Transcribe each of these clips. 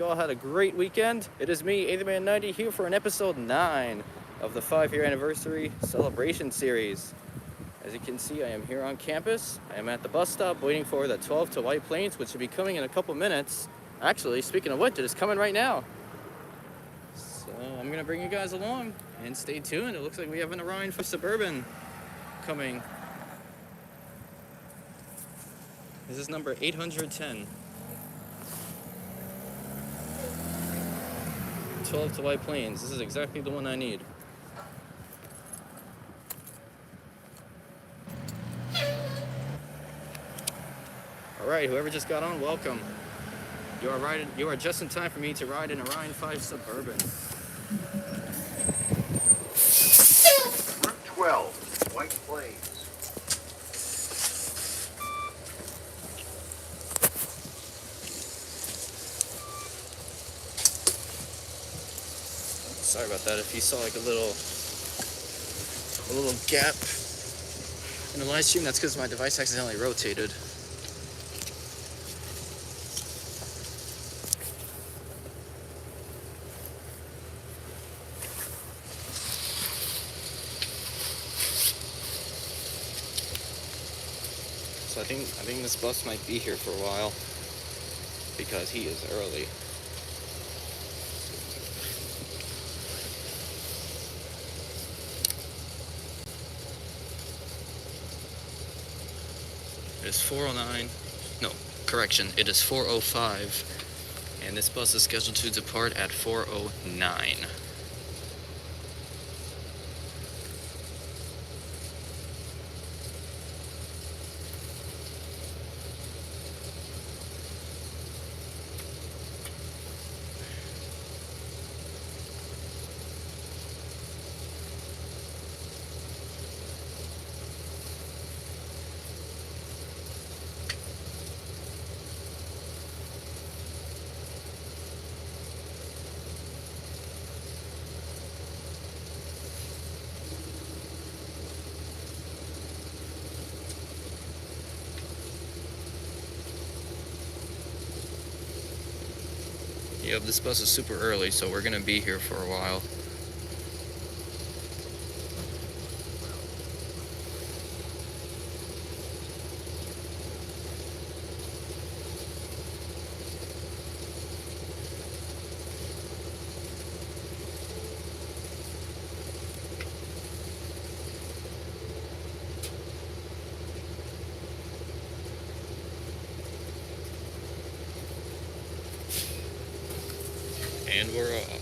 You all had a great weekend. It is me, AtherMan90, here for an episode 9 of the 5-year anniversary celebration series. As you can see, I am here on campus. I am at the bus stop waiting for the 12 to White Plains, which should be coming in a couple minutes. Actually, speaking of which, it is coming right now. So I'm going to bring you guys along and stay tuned. It looks like we have an Orion for Suburban coming. This is number 810. 12 to White Plains. This is exactly the one I need. Alright, whoever just got on, welcome. You are just in time for me to ride an Orion 5 Suburban. Route 12, White Plains. Sorry about that. If you saw like a little gap in the live stream, that's because my device accidentally rotated. So I think this bus might be here for a while because he is early. It is 4:09. No, correction. It is 4:05, and this bus is scheduled to depart at 4:09. Yep, this bus is super early, so we're gonna be here for a while. And we're off.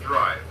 Drive.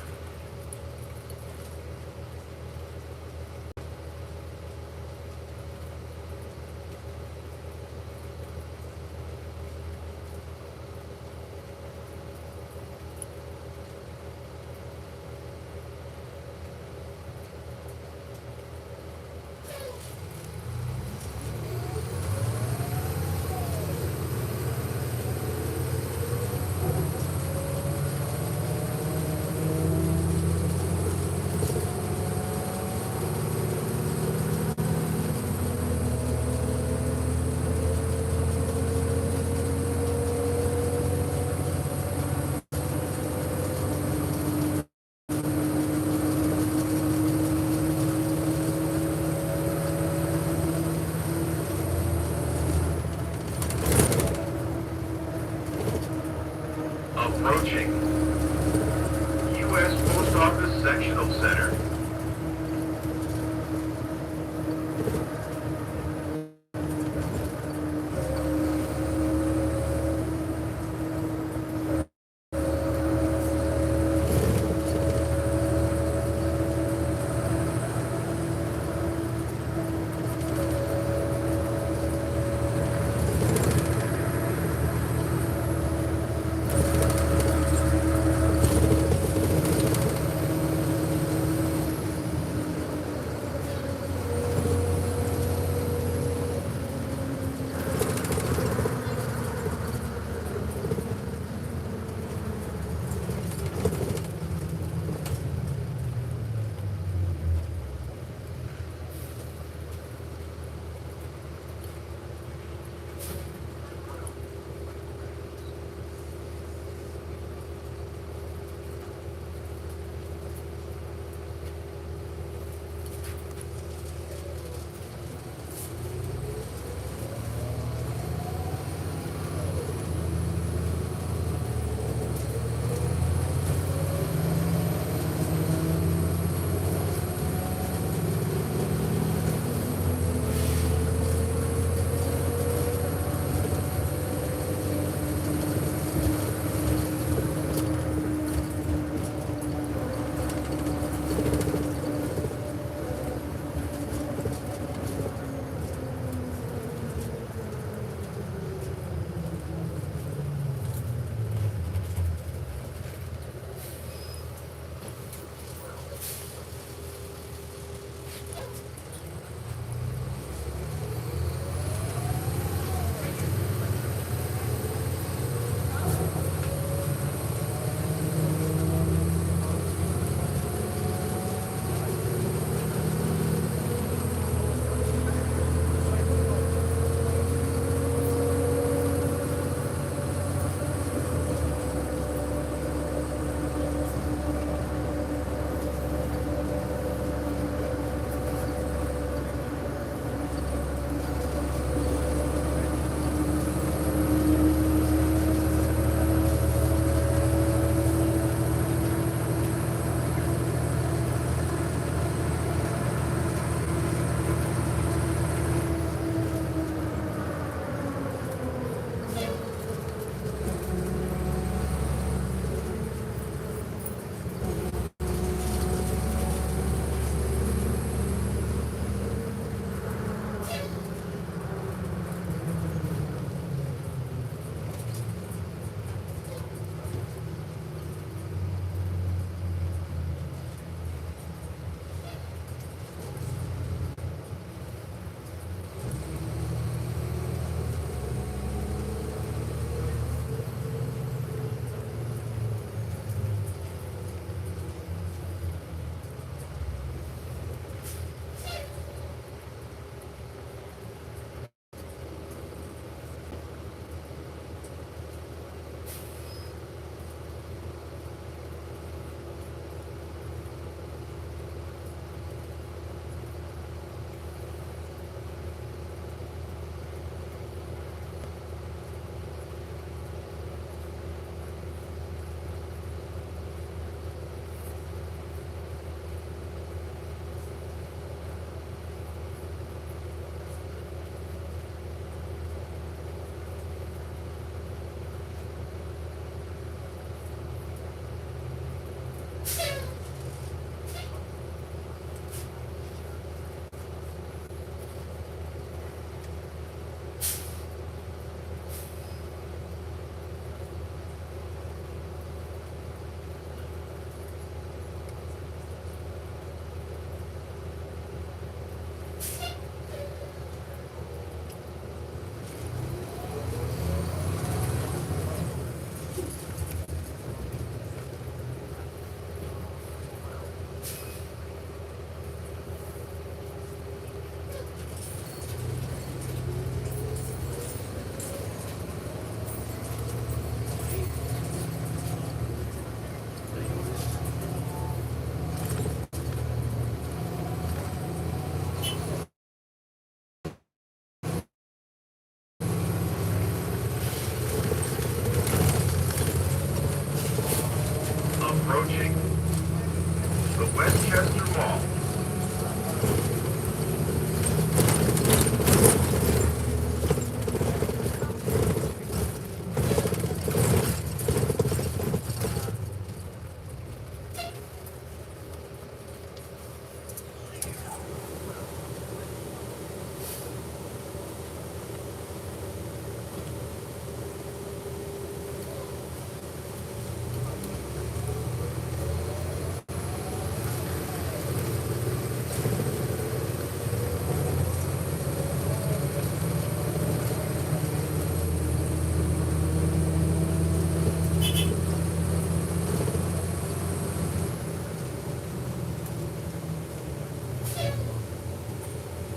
small.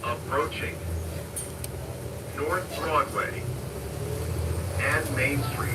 Approaching North Broadway and Main Street.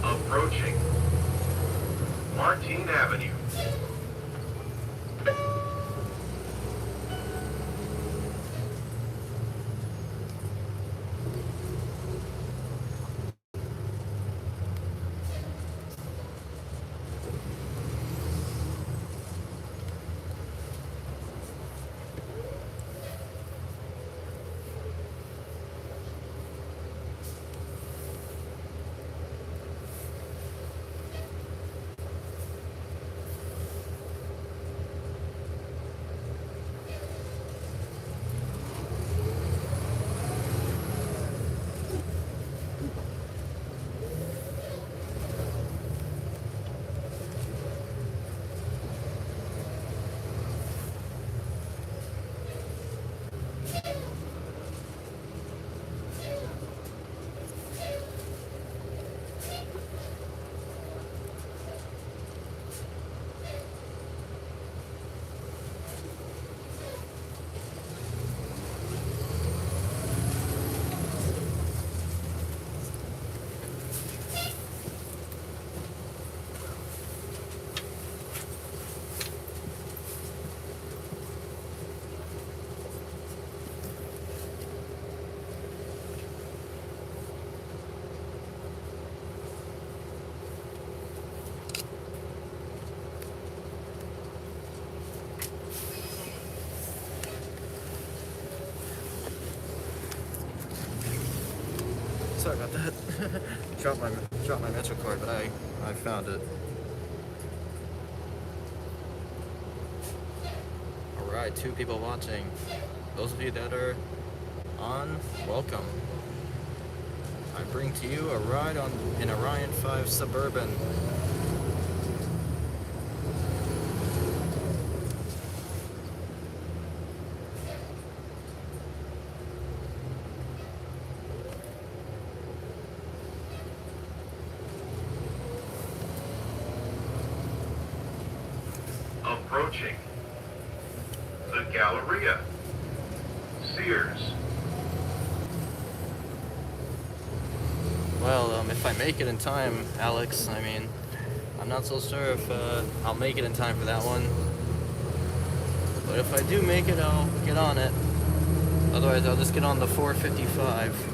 Approaching Martine Avenue. Sorry about that. dropped my Metro card, but I found it. Alright, 2 people watching. Those of you that are on, welcome. I bring to you a ride on an Orion 5 Suburban. Approaching the Galleria. Sears. Well, if I make it in time, Alex, I mean, I'm not so sure if I'll make it in time for that one. But if I do make it, I'll get on it. Otherwise, I'll just get on the 455.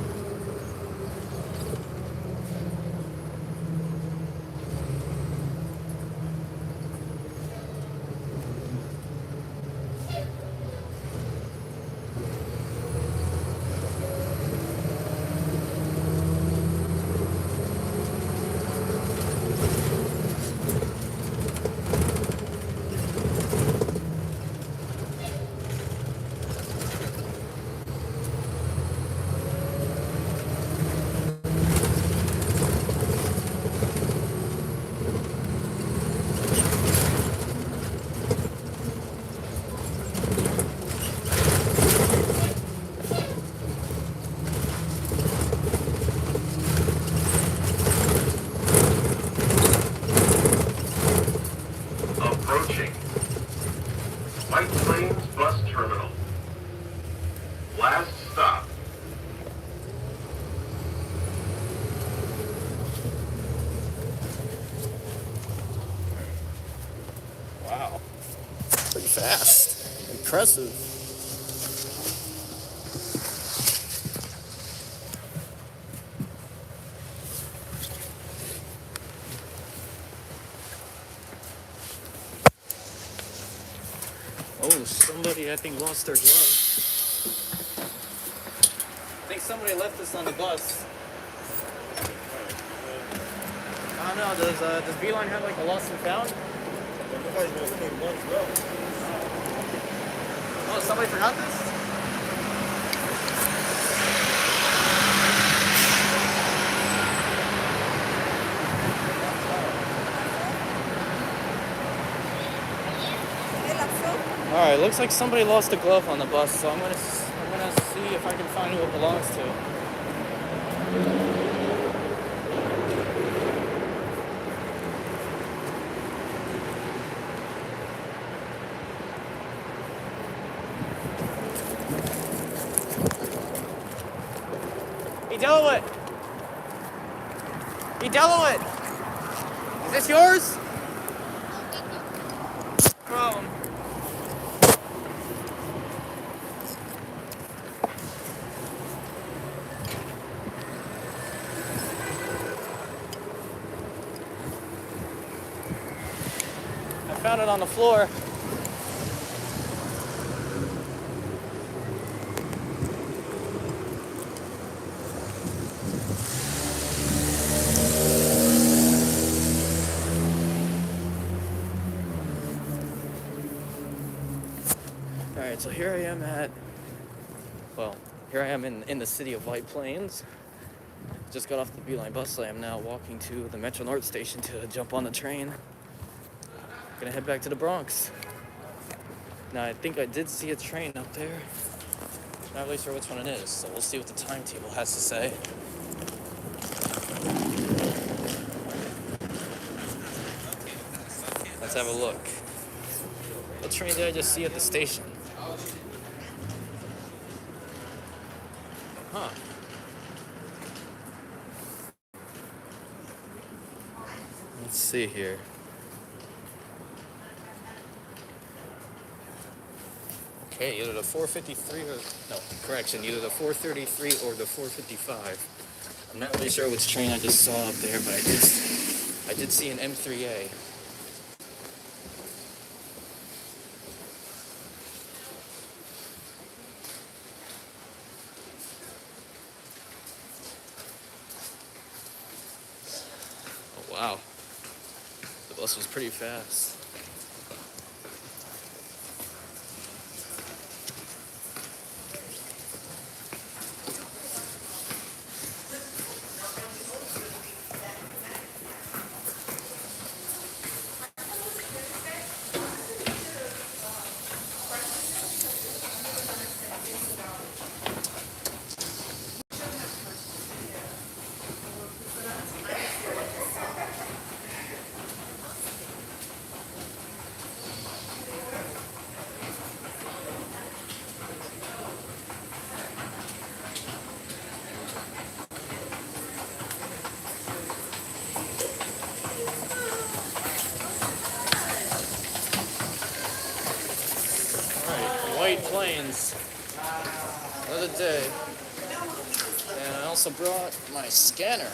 Approaching White Plains Bus Terminal. Last stop. Wow. Pretty fast. Impressive. Oh, somebody I think lost their glove. I think somebody left this on the bus. I don't know, does Beeline have like a lost and found? Oh, somebody forgot this? Alright, looks like somebody lost a glove on the bus, so I'm gonna see if I can find who it belongs to. Hey, Delaware! Hey, Delaware! Is this yours? Problem. I found it on the floor. Alright, so here I am here I am in the city of White Plains. Just got off the Beeline bus. I am now walking to the Metro North station to jump on the train. Gonna head back to the Bronx. Now, I think I did see a train up there. Not really sure which one it is, so we'll see what the timetable has to say. Let's have a look. What train did I just see at the station? Huh. Let's see here. Okay, either the 453 or... No, correction, either the 433 or the 455. I'm not really sure which train I just saw up there, but I did see an M7A. Bus was pretty fast. White Plains, another day, and I also brought my scanner.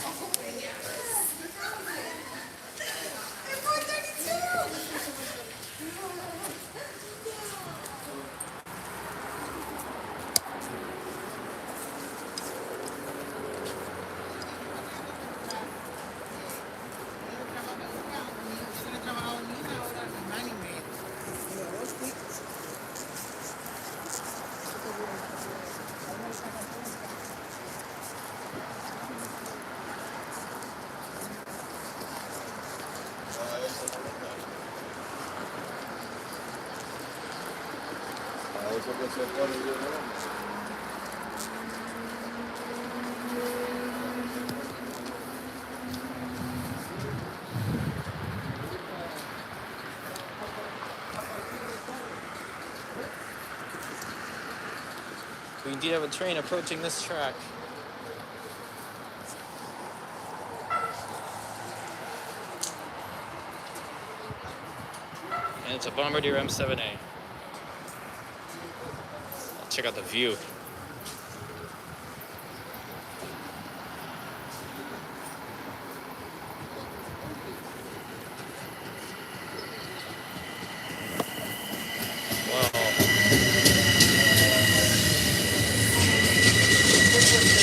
We do have a train approaching this track. And it's a Bombardier M7A. Check out the view. Wow.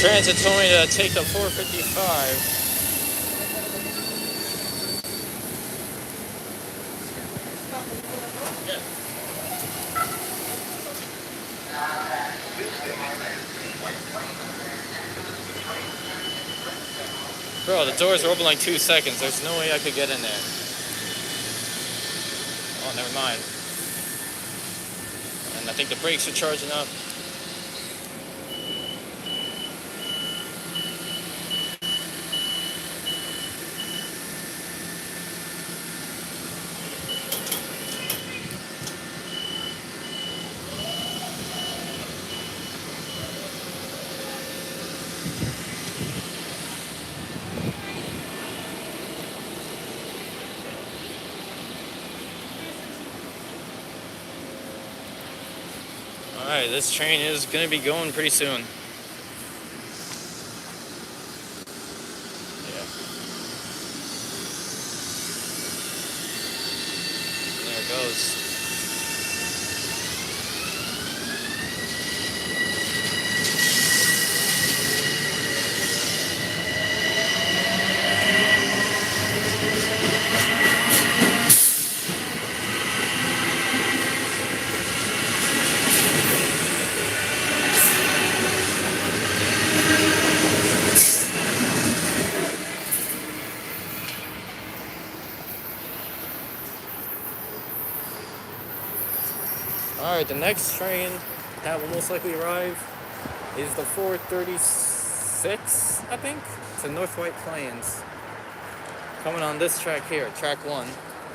Transit told me to take the 455. Bro, the doors are open like 2 seconds. There's no way I could get in there. Oh, never mind. And I think the brakes are charging up. Alright, this train is going to be going pretty soon. Yeah. There it goes. Alright, the next train that will most likely arrive is the 436, I think, to North White Plains. Coming on this track here, track 1.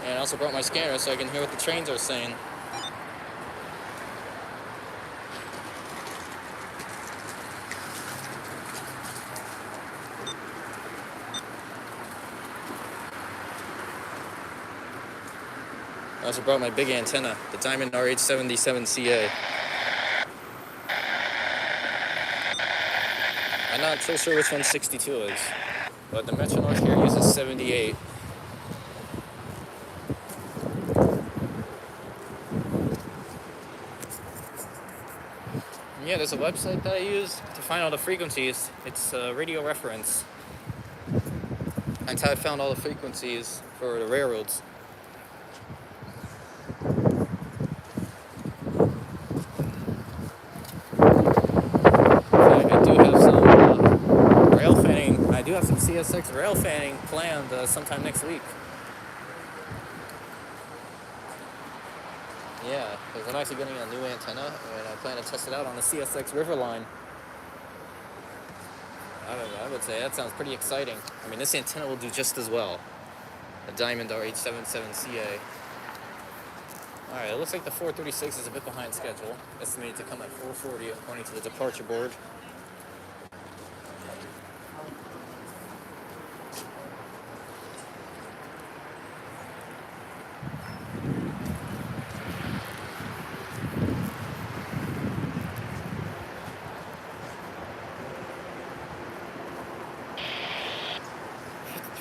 And I also brought my scanner so I can hear what the trains are saying. I also brought my big antenna, the Diamond RH77CA. I'm not so sure which one 62 is, but the Metro North here uses 78. Yeah, there's a website that I use to find all the frequencies. It's Radio Reference. That's how I found all the frequencies for the railroads. have some CSX rail fanning planned sometime next week. Yeah, because I'm actually getting a new antenna, and I plan to test it out on the CSX River line. I would say that sounds pretty exciting. I mean, this antenna will do just as well. A Diamond RH77CA. Alright, it looks like the 436 is a bit behind schedule. Estimated to come at 440 according to the departure board.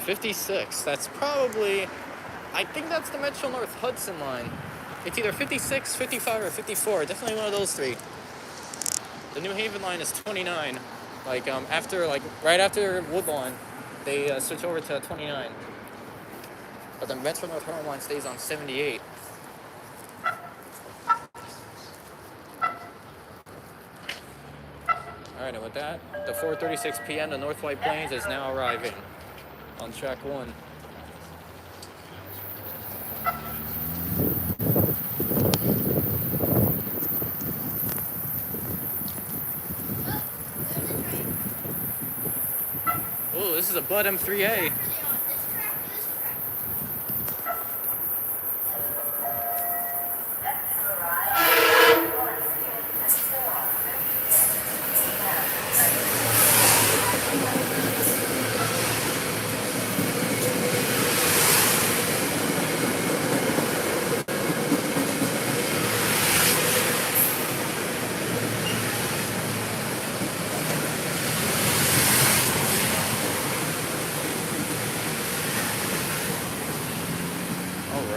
$56. That's probably, I think that's the Metro North Hudson line. It's either 56, 55, or 54. Definitely one of those three. The New Haven line is 29. Right after Woodlawn, they switch over to 29. But the Metro North Harlem line stays on 78. Alright, and with that, the 4:36 p.m. to North White Plains is now arriving on track 1. Oh, this is a Bud M3A.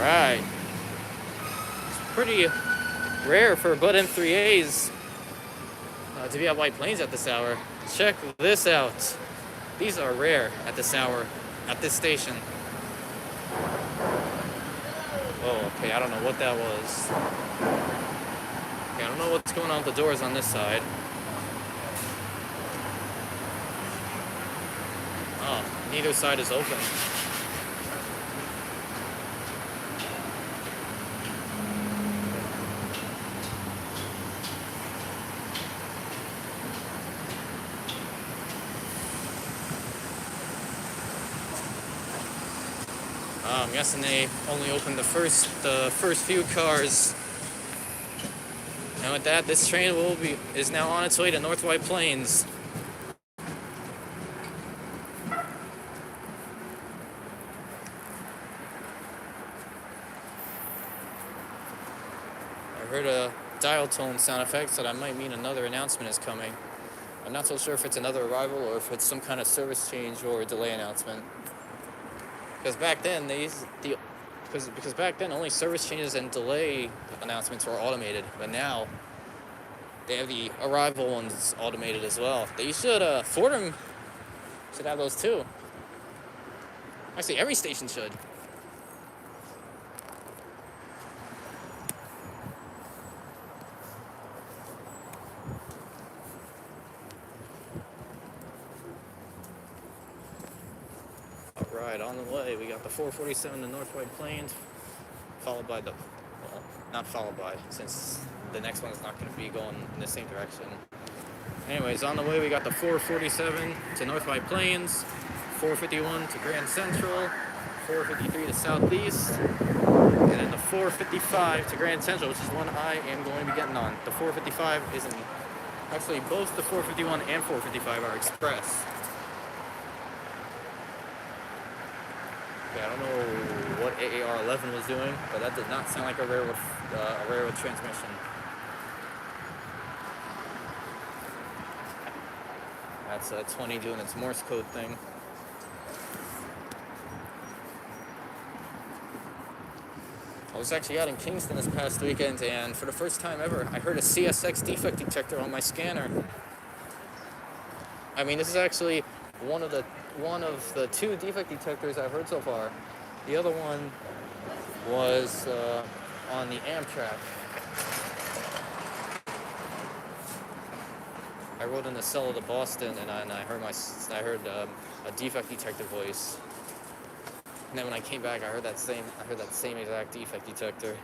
Alright. It's pretty rare for Bud M3As to be at White Plains at this hour. Check this out. These are rare at this hour, at this station. Oh, okay, I don't know what that was. Okay, I don't know what's going on with the doors on this side. Oh, neither side is open. I'm guessing they only opened the first few cars. And with that, this train is now on its way to North White Plains. I heard a dial tone sound effect, so that might mean another announcement is coming. I'm not so sure if it's another arrival or if it's some kind of service change or delay announcement. Because back then because back then only service changes and delay announcements were automated, but now they have the arrival ones automated as well. They should Fordham should have those too. Actually, every station should. Alright, on the way, we got the 447 to North White Plains, followed by not followed by, since the next one's not going to be going in the same direction. Anyways, on the way, we got the 447 to North White Plains, 451 to Grand Central, 453 to Southeast, and then the 455 to Grand Central, which is one I am going to be getting on. The 455 isn't, actually both the 451 and 455 are express. I don't know what AAR11 was doing, but that did not sound like a railroad transmission. That's 20 doing its Morse code thing. I was actually out in Kingston this past weekend, and for the first time ever, I heard a CSX defect detector on my scanner. I mean, this is actually one of the two defect detectors I've heard so far. The other one was on the Amtrak. I rode in the cell to Boston, and I heard a defect detector voice. And then when I came back, I heard that same exact defect detector.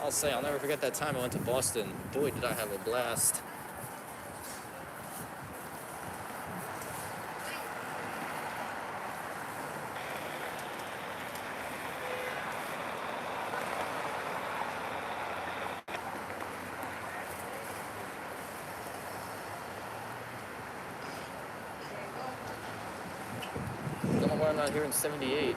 I'll say, I'll never forget that time I went to Boston. Boy, did I have a blast. Don't know why I'm not here in 78.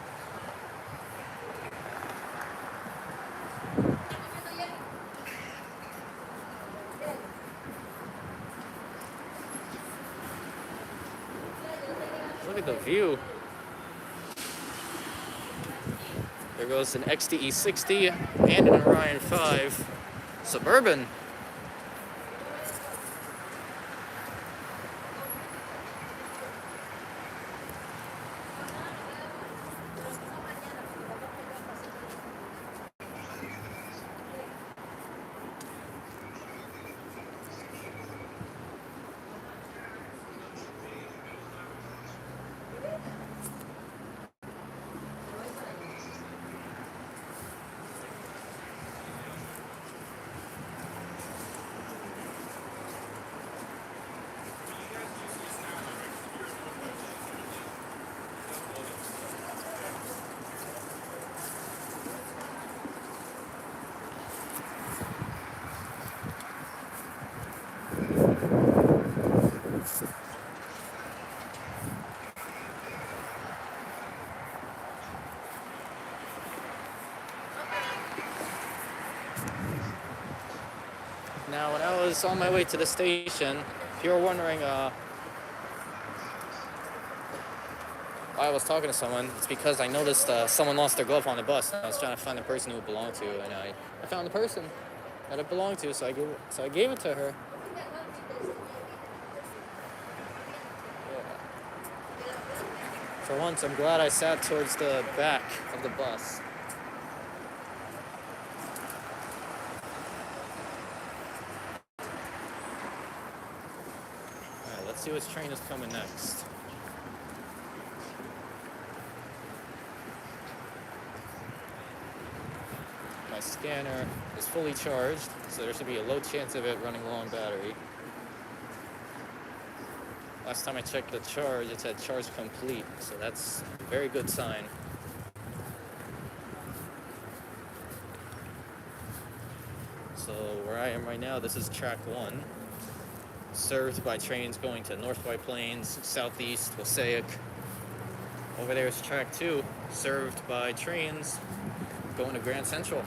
Look at the view. There goes an XDE 60 and an Orion 5 Suburban. Now, when I was on my way to the station, if you were wondering why I was talking to someone, it's because I noticed someone lost their glove on the bus. And I was trying to find the person who it belonged to, and I found the person that it belonged to, so I gave it to her. Yeah. For once, I'm glad I sat towards the back of the bus. Alright, let's see which train is coming next. My scanner is fully charged, so there should be a low chance of it running low on battery. Last time I checked the charge, it said charge complete, so that's a very good sign. So where I am right now, this is track 1, served by trains going to North White Plains, Southeast, Wassaic. Over there is track 2, served by trains going to Grand Central.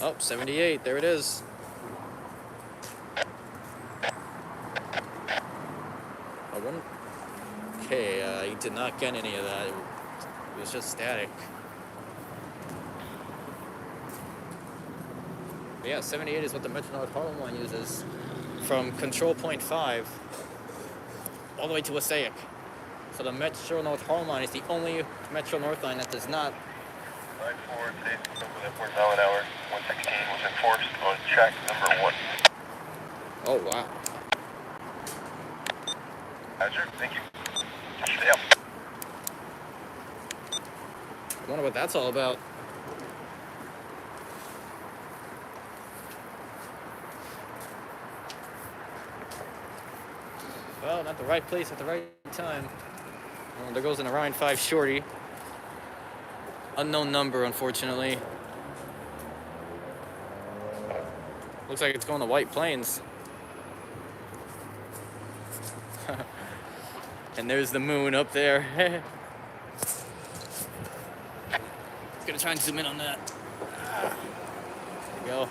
Oh, 78, there it is. Okay, you did not get any of that. It was just static. But yeah, 78 is what the Metro North Harlem line uses from Control Point 5 all the way to Wassaic. So the Metro North Harlem line is the only Metro North line that does not. 9-4, today's local airport mile an hour, 116 was enforced on track number 1. Oh, wow. Roger, thank you. Stay up. I wonder what that's all about. Well, not the right place at the right time. Well, there goes an Orion 5 Shorty. Unknown number, unfortunately. Looks like it's going to White Plains. And there's the moon up there. Gonna try and zoom in on that. There we go.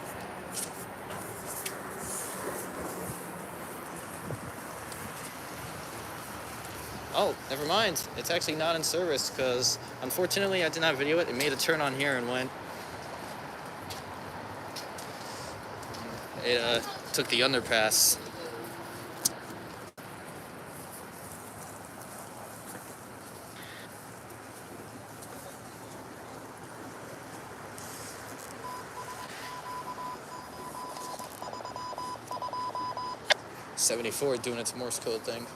Oh, never mind. It's actually not in service because, unfortunately, I did not video it. It made a turn on here and went. It took the underpass. '74 doing its Morse code thing.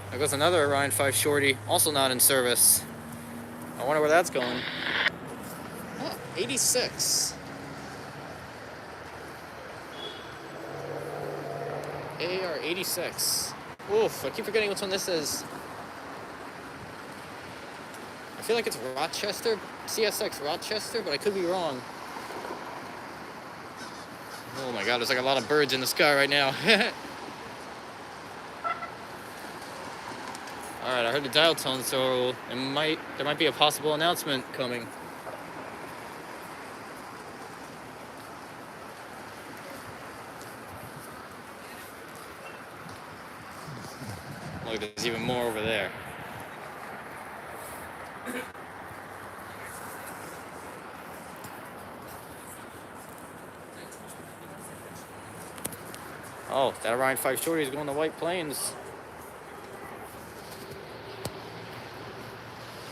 There goes another Orion 5 Shorty, also not in service. I wonder where that's going. Oh, 86. AR 86. Oof, I keep forgetting which one this is. I feel like it's Rochester, CSX Rochester, but I could be wrong. Oh my god, there's like a lot of birds in the sky right now. Alright, I heard the dial tone, so there might be a possible announcement coming. Look, there's even more over there. Oh, that Orion 5 Shorty is going to White Plains.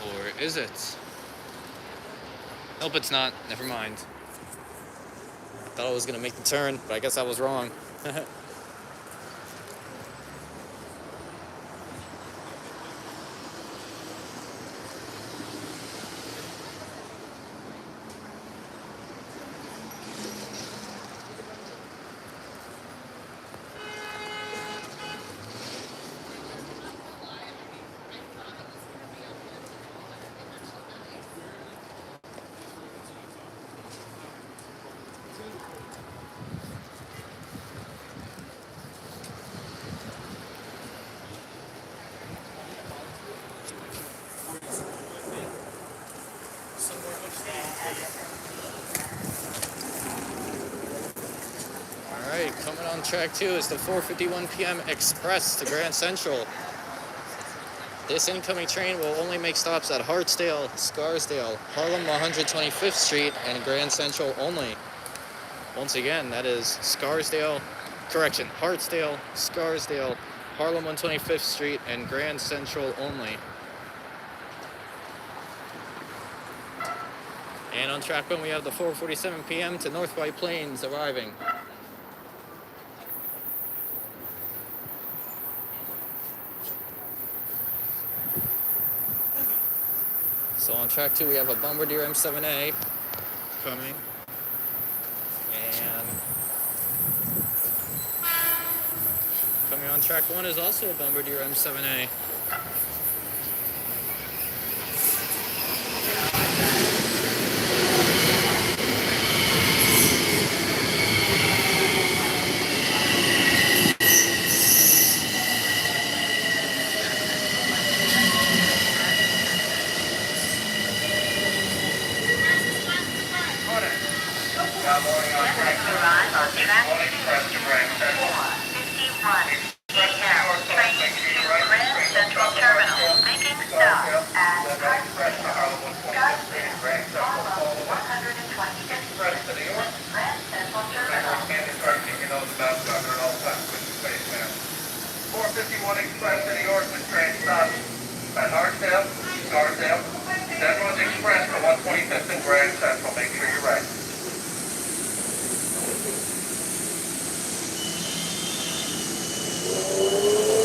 Or is it? Nope, it's not. Never mind. Thought I was going to make the turn, but I guess I was wrong. Alright, coming on track 2 is the 4:51 p.m. Express to Grand Central. This incoming train will only make stops at Hartsdale, Scarsdale, Harlem 125th Street, and Grand Central only. Once again, that is Hartsdale, Scarsdale, Harlem 125th Street, and Grand Central only. And on track 1, we have the 4:47 p.m. to North White Plains arriving. So on track 2, we have a Bombardier M7A coming. And coming on track 1 is also a Bombardier M7A.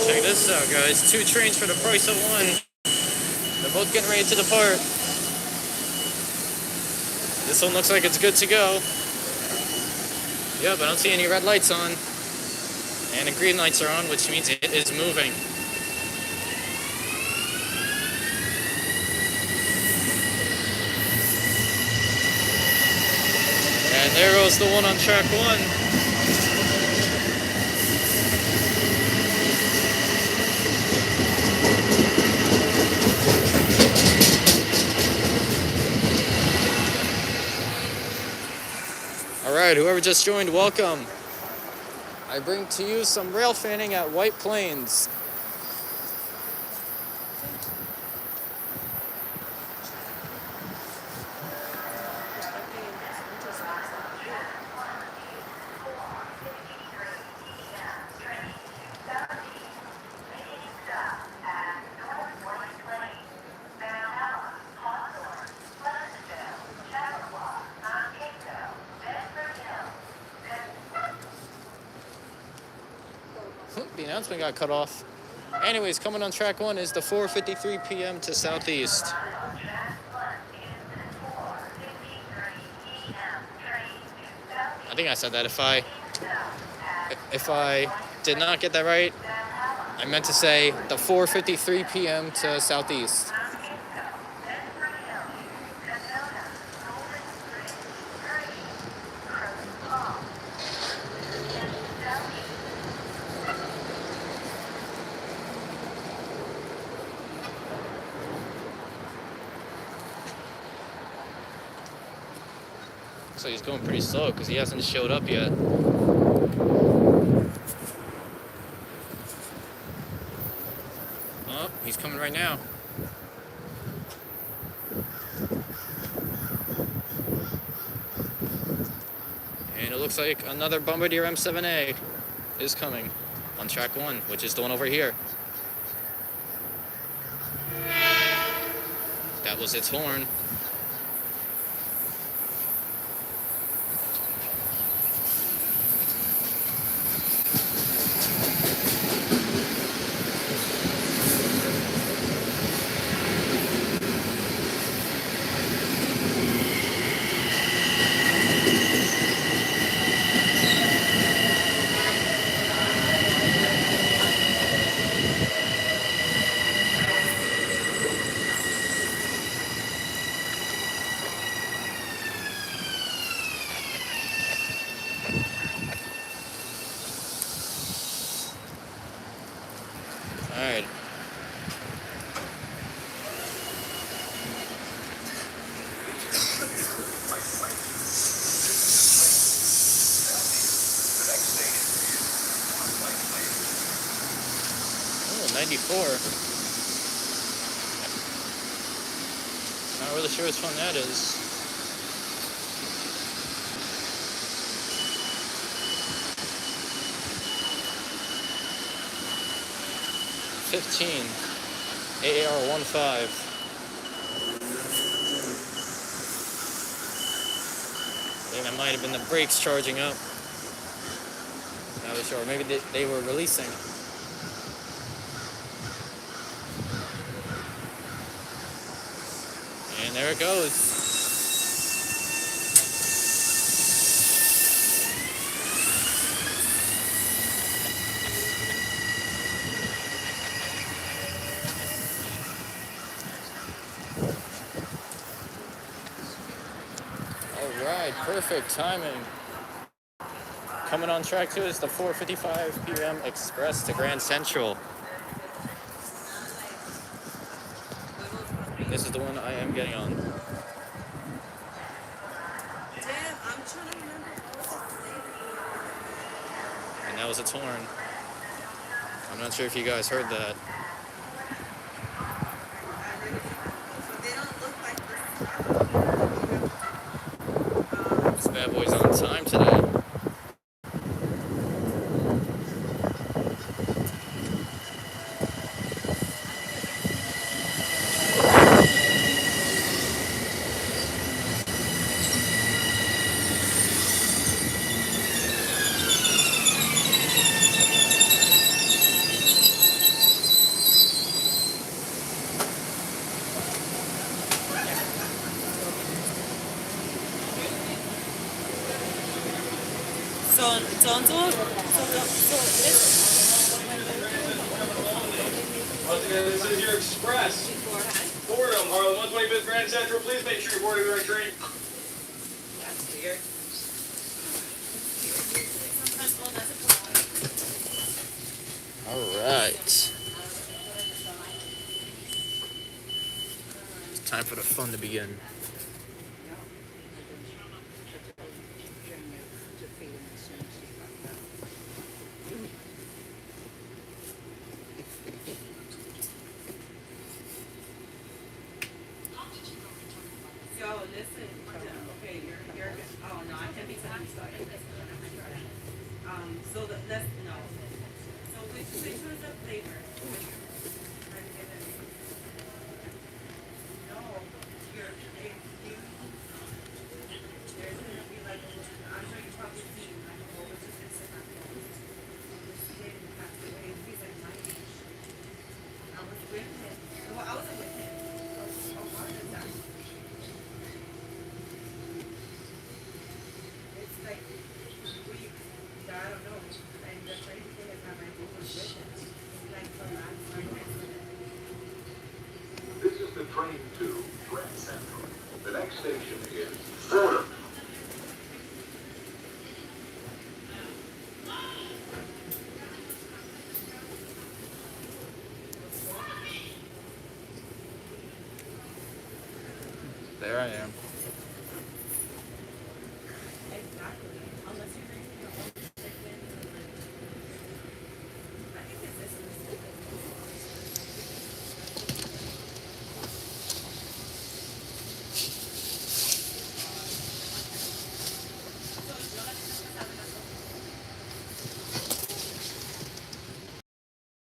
Check this out, guys. 2 trains for the price of 1. They're both getting ready to depart. This one looks like it's good to go. Yeah, but I don't see any red lights on. And the green lights are on, which means it is moving. And there goes the one on track 1. Alright, Alright, whoever just joined, welcome. I bring to you some rail fanning at White Plains. The announcement got cut off. Anyways, coming on track 1 is the 4:53 p.m. to Southeast. I think I said that. If I did not get that right, I meant to say the 4:53 p.m. to Southeast. So he's going pretty slow because he hasn't showed up yet. Oh, he's coming right now. And it looks like another Bombardier M7A is coming on track 1, which is the one over here. That was its horn. Alright. Oh, 94. Not really sure which one that is. $15 AAR-15. I think that might have been the brakes charging up. Not really sure. Maybe they were releasing. And there it goes. Alright, perfect timing. Coming on track 2 is the 4:55 p.m. Express to Grand Central. This is the one I am getting on. Damn, I'm trying to remember And that was its horn. I'm not sure if you guys heard that. they don't look like This bad boy's on time today. Once again, this is your Express. Fordham, Harlem, 125th Grand Central. Please make sure you're boarding the right train. That's weird. Alright. It's time for the fun to begin. listen. Okay, you're good. Oh no, I can't be satisfied. So let's no. So which one's the flavor? No, you're if you there's gonna be like I'm sure you probably seen like a whole bunch of this in my phone. This kid passed away. He's like my age. I was with him. Well, I wasn't with him. A heart attack. It's like we I don't know. And the crazy thing is that my dude was with him. Like the last time I saw him. This is the train to Grand Central. The next station is Fordham. There I am. Exactly. Unless you bring your own chicken. I think it's this one.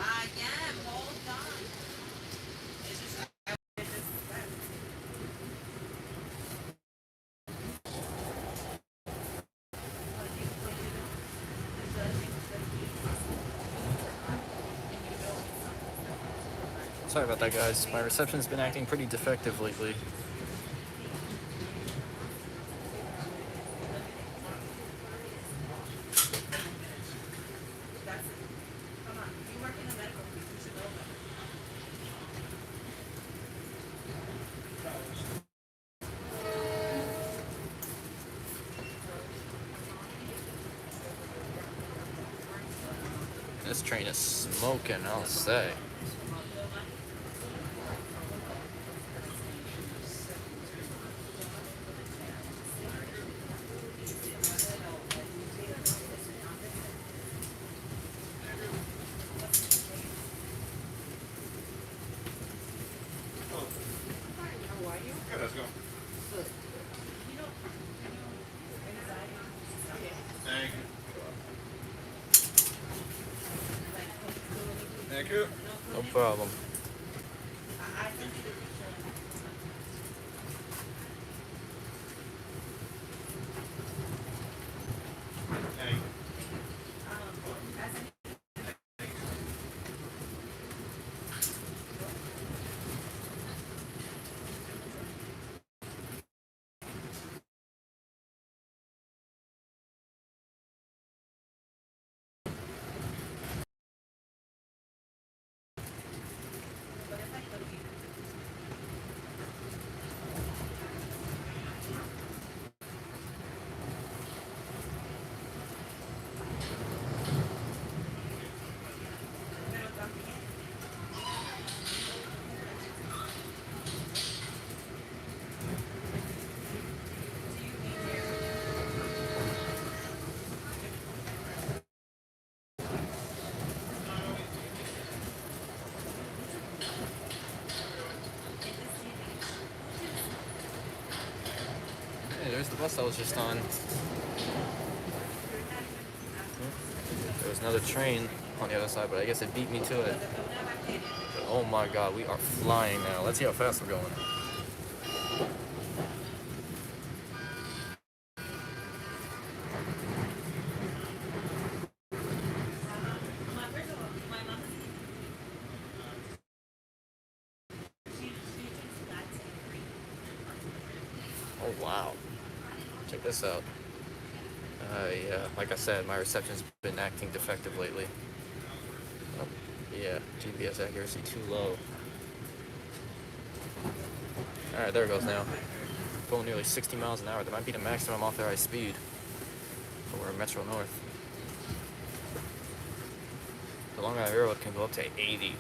I am. Hold on. It's just Sorry about that, guys. My reception's been acting pretty defective lately. that's it. Come on. You work in the medical field. You should know that. This train is smoking, I'll say. Let's go. Thank you. Thank you. No problem. Thank you. Hey, there's the bus I was just on. There was another train on the other side, but I guess it beat me to it. But oh my god, we are flying now. Let's see how fast we're going. Oh wow. Check this out. Yeah, like I said, my reception's been acting defective lately. Oh, yeah, GPS accuracy too low. Alright, there it goes now. Going nearly 60 miles an hour. That might be the maximum authorized speed. But we're in Metro North. The Long Island Railroad can go up to 80.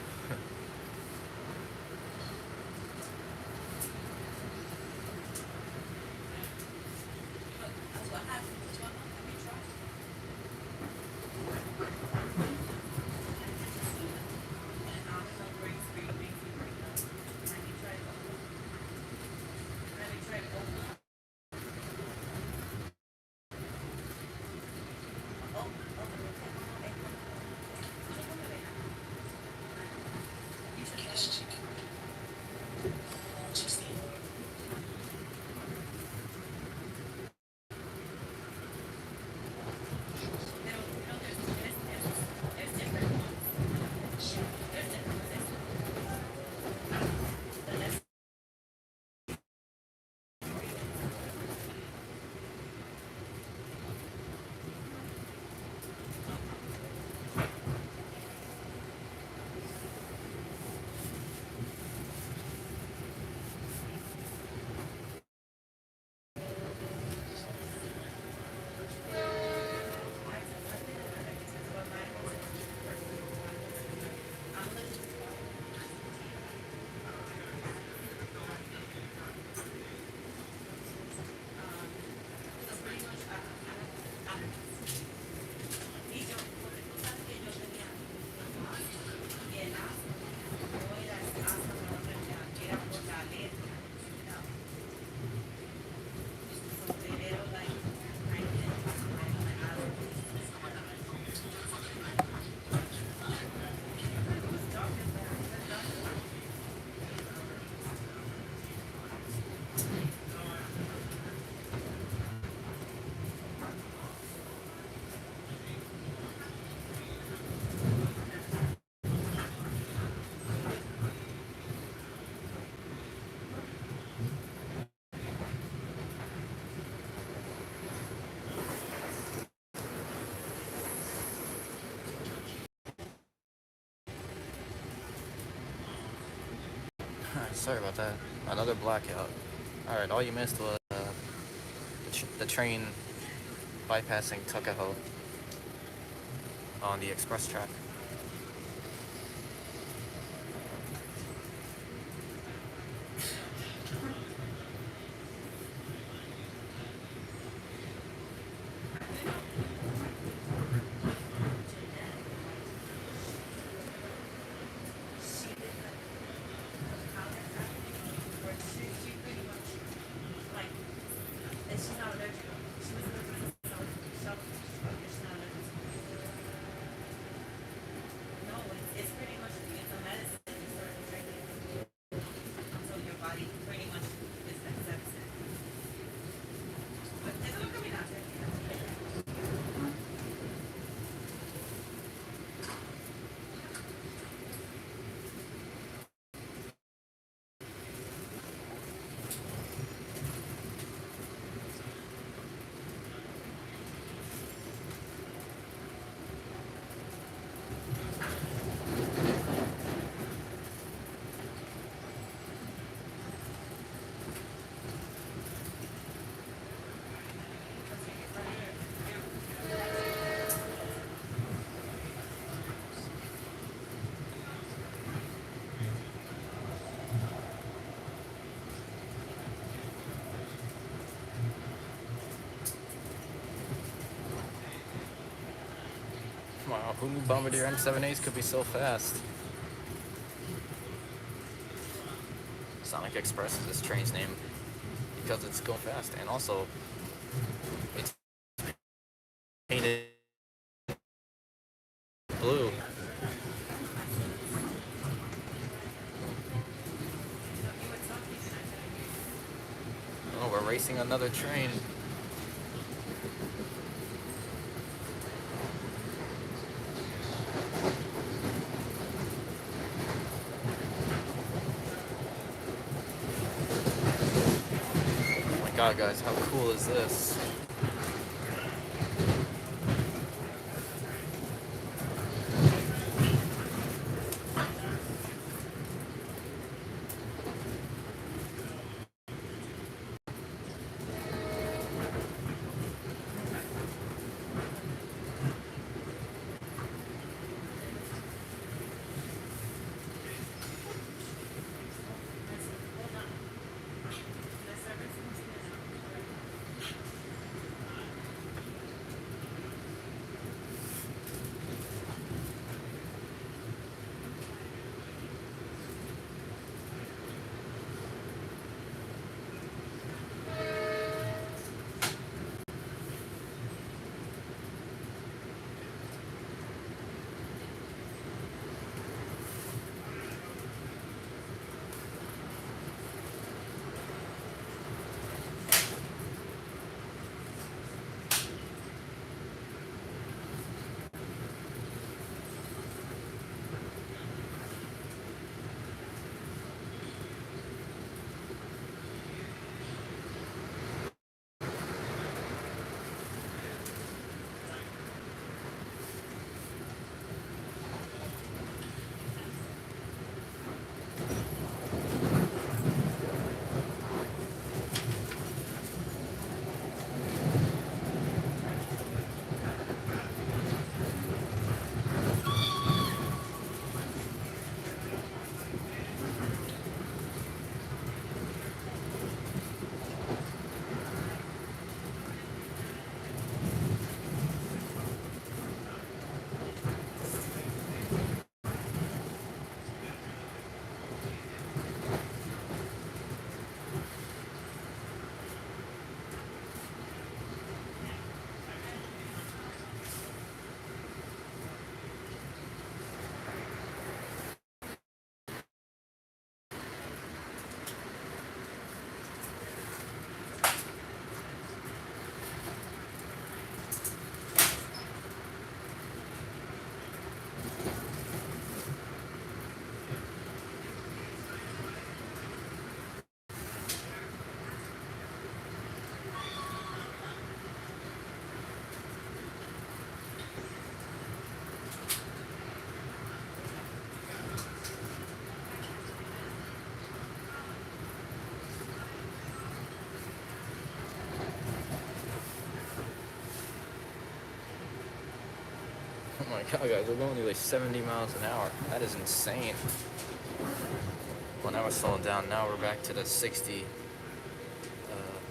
Sorry about that. Another blackout. Alright, all you missed was the train bypassing Tuckahoe on the express track. Wow, who knew Bombardier M7As could be so fast? Sonic Express is this train's name because it's going fast, and also it's painted blue. Oh, we're racing another train. Oh my god, guys, how cool is this? Oh my god, guys, we're going like 70 miles an hour. That is insane. Well, now we're slowing down. Now we're back to the 60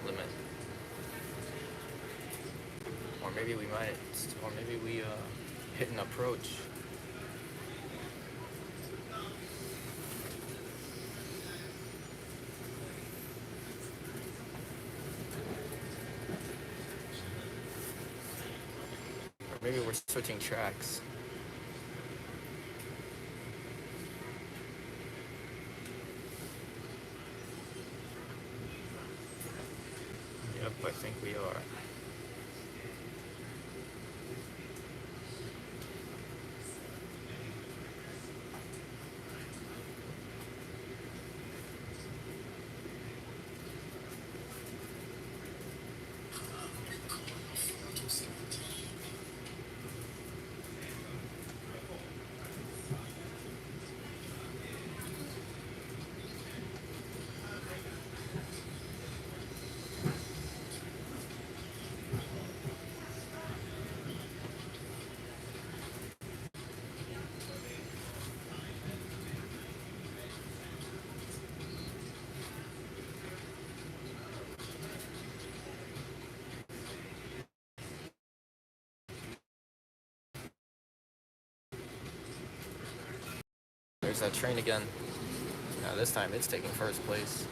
limit. Or maybe we hit an approach. Or maybe we're switching tracks. Yep, I think we are. There's that train again. Now this time it's taking first place.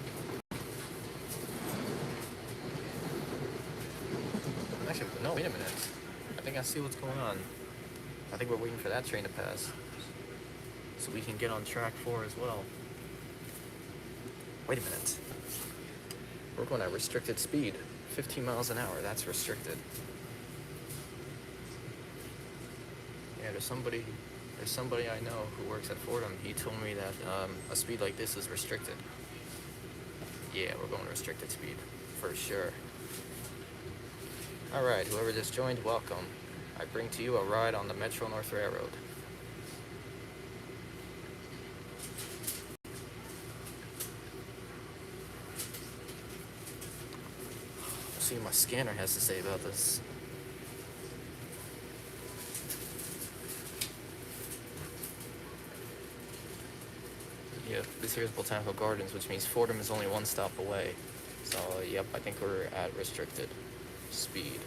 Actually, no, wait a minute. I think I see what's going on. I think we're waiting for that train to pass, so we can get on track 4 as well. Wait a minute. We're going at restricted speed. 15 miles an hour, that's restricted. Yeah, there's somebody I know who works at Fordham. He told me that a speed like this is restricted. Yeah, we're going restricted speed, for sure. Alright, whoever just joined, welcome. I bring to you a ride on the Metro North Railroad. Let's see what my scanner has to say about this. Yep, this here is Botanical Gardens, which means Fordham is only one stop away. So, yep, I think we're at restricted speed.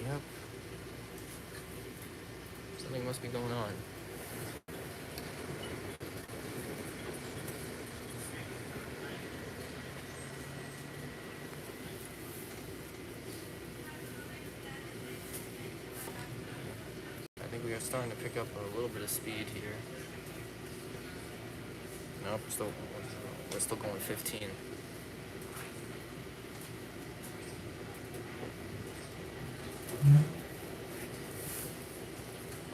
Yep. Something must be going on. I think we are starting to pick up a little bit of speed here. Nope, we're still going 15.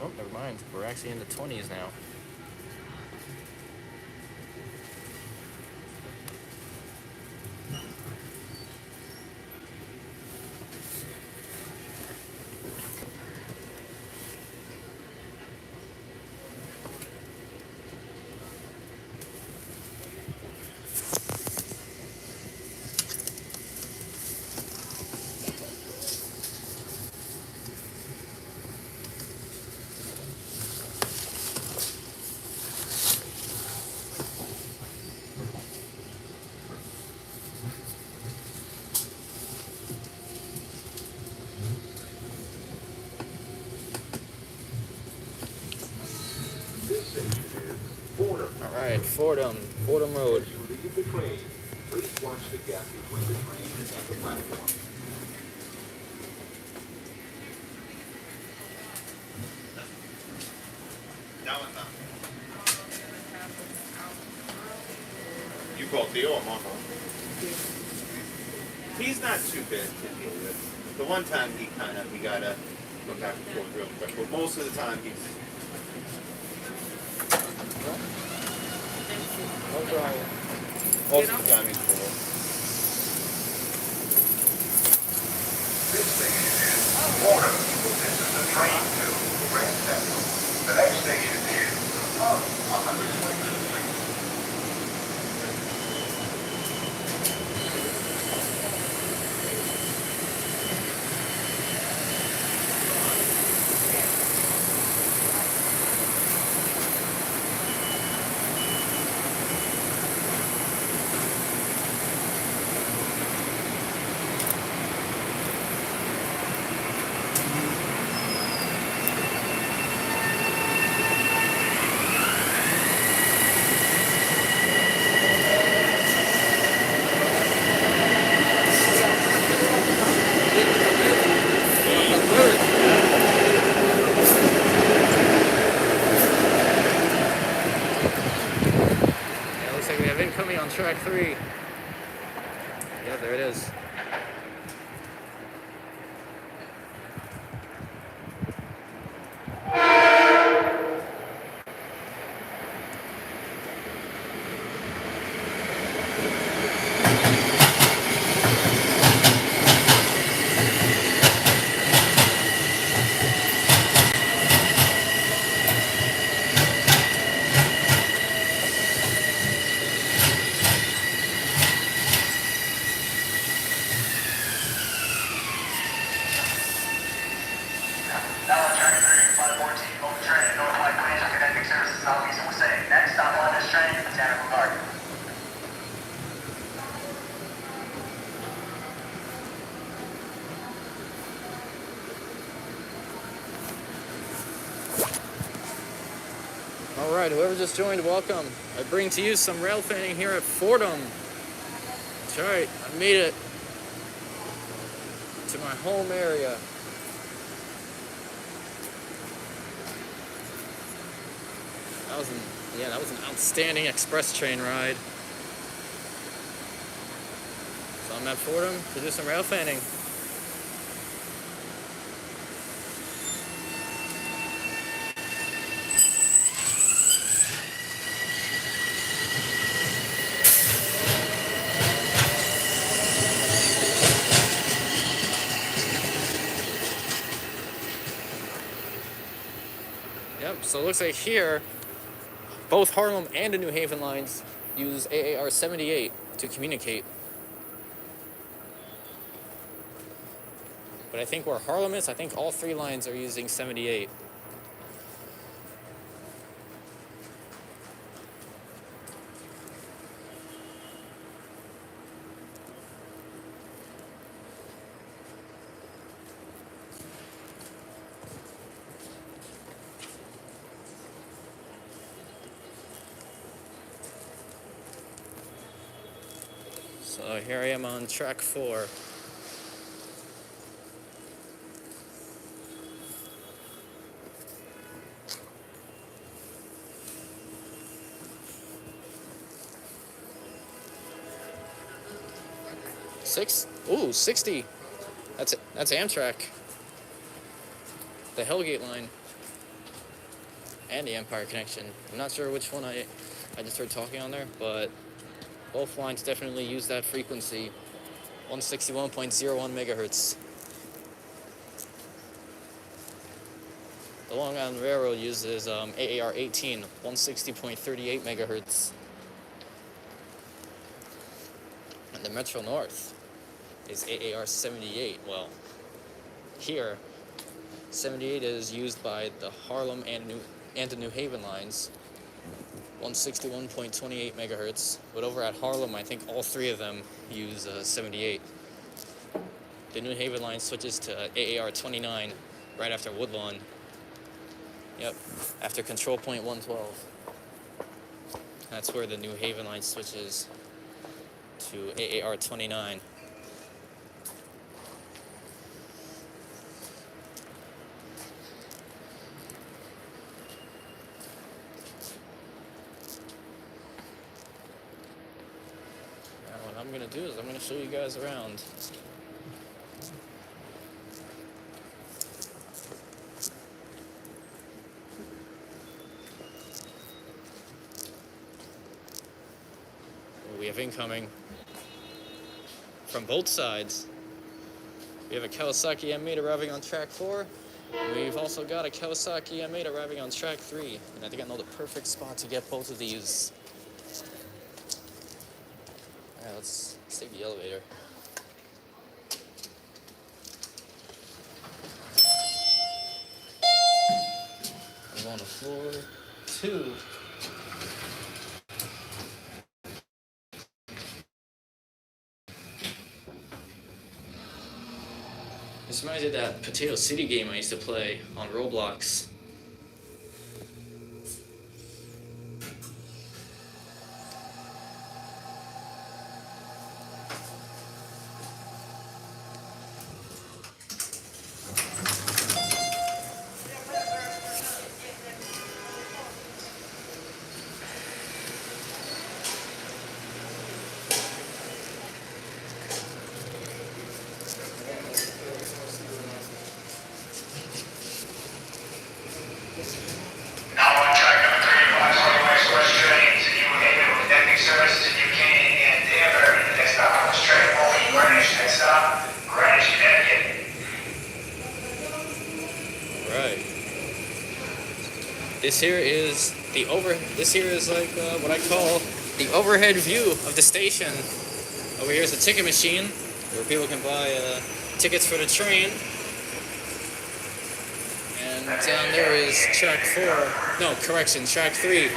Oh, never mind. We're actually in the 20s now. Alright, Fordham Road. As you leave the train, please watch the gap between the train and the platform. You called Theo or Marco? He's not too bad to deal with. The one time we gotta go back and forth real quick, but most of the time he's. No problem. Most of the time he's cool. This station is Fordham. This is the train to Grand Central. The next station is on the Street. incoming on track 3. Yeah, there it is. Now on track 3, 514, open train, North White Plains, connecting services southeast and Wasay. Next stop on this train, Botanical Garden. Alright, whoever just joined, welcome. I bring to you some rail fanning here at Fordham. That's right, I made it to my home area. That was an outstanding express train ride. So I'm at Fordham to do some rail fanning. Yep, so it looks like here, both Harlem and the New Haven lines use AAR 78 to communicate. But I think where Harlem is, I think all 3 lines are using 78. So here I am on track 4. Ooh, 60. That's Amtrak. The Hellgate line. And the Empire connection. I'm not sure which one I just heard talking on there, but both lines definitely use that frequency. 161.01 megahertz. The Long Island Railroad uses AAR 18, 160.38 megahertz. And the Metro North is AAR 78. Well, here, 78 is used by the Harlem and the New Haven lines, 161.28 megahertz. But over at Harlem, I think all 3 of them use 78. The New Haven line switches to AAR 29 right after Woodlawn. Yep, after control point 112. That's where the New Haven line switches to AAR 29. Now what I'm going to do is I'm going to show you guys around. We have incoming from both sides. We have a Kawasaki M8 arriving on track 4. And we've also got a Kawasaki M8 arriving on track 3. And I think I know the perfect spot to get both of these. Alright, let's take the elevator. I'm on to floor 2. This reminds me of that Potato City game I used to play on Roblox. This here is This here is like what I call the overhead view of the station. Over here is a ticket machine where people can buy tickets for the train. And down there is track 4. No, correction, track 3.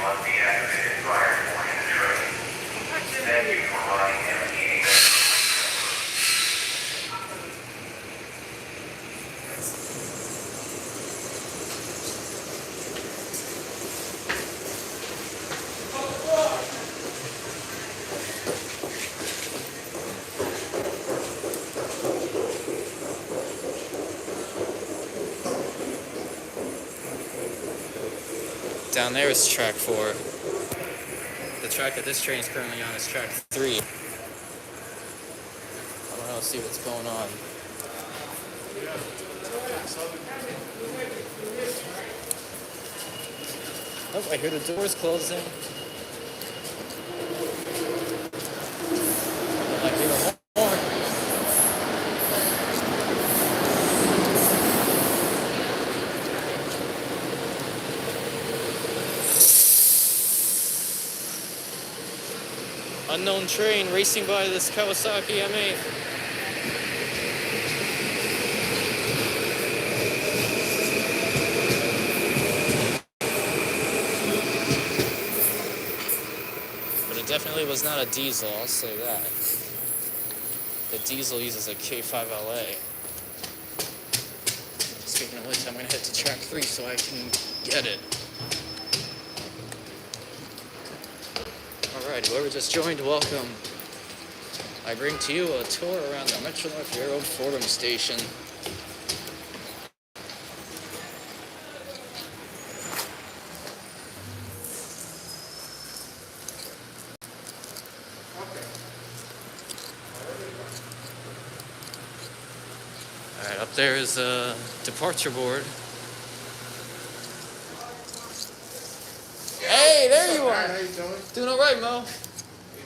Down there is track 4. The track that this train is currently on is track 3. I don't know, see what's going on. Oh, I hear the doors closing. I hear a horn. Unknown train racing by this Kawasaki M8. But it definitely was not a diesel, I'll say that. The diesel uses a K5LA. Speaking of which, I'm gonna head to track 3 so I can get it. Alright, whoever just joined, welcome. I bring to you a tour around the Metro North Railroad Fordham station. Alright, up there is a departure board. Hey, there you are! How you doing? Doing alright, Mo. How you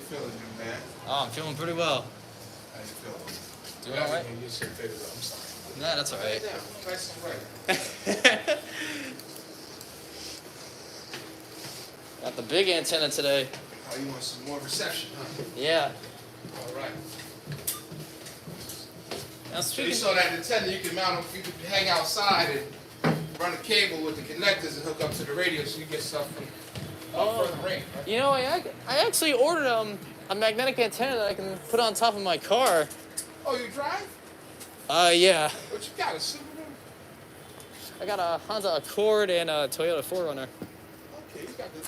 feeling, young man? Oh, I'm feeling pretty well. How you feeling? Doing alright? You should figure it out. I'm sorry. Nah, that's alright. Yeah, nice and right. Got the big antenna today. Oh, you want some more reception, huh? Yeah. All right. Now So you speaking. saw that antenna, you can mount them, you can hang outside and run a cable with the connectors and hook up to the radio so you get stuff from further range, right? You know, I actually ordered a magnetic antenna that I can put on top of my car. Oh, you drive? Yeah. What you got, a Subaru? I got a Honda Accord and a Toyota 4Runner. Okay, you got the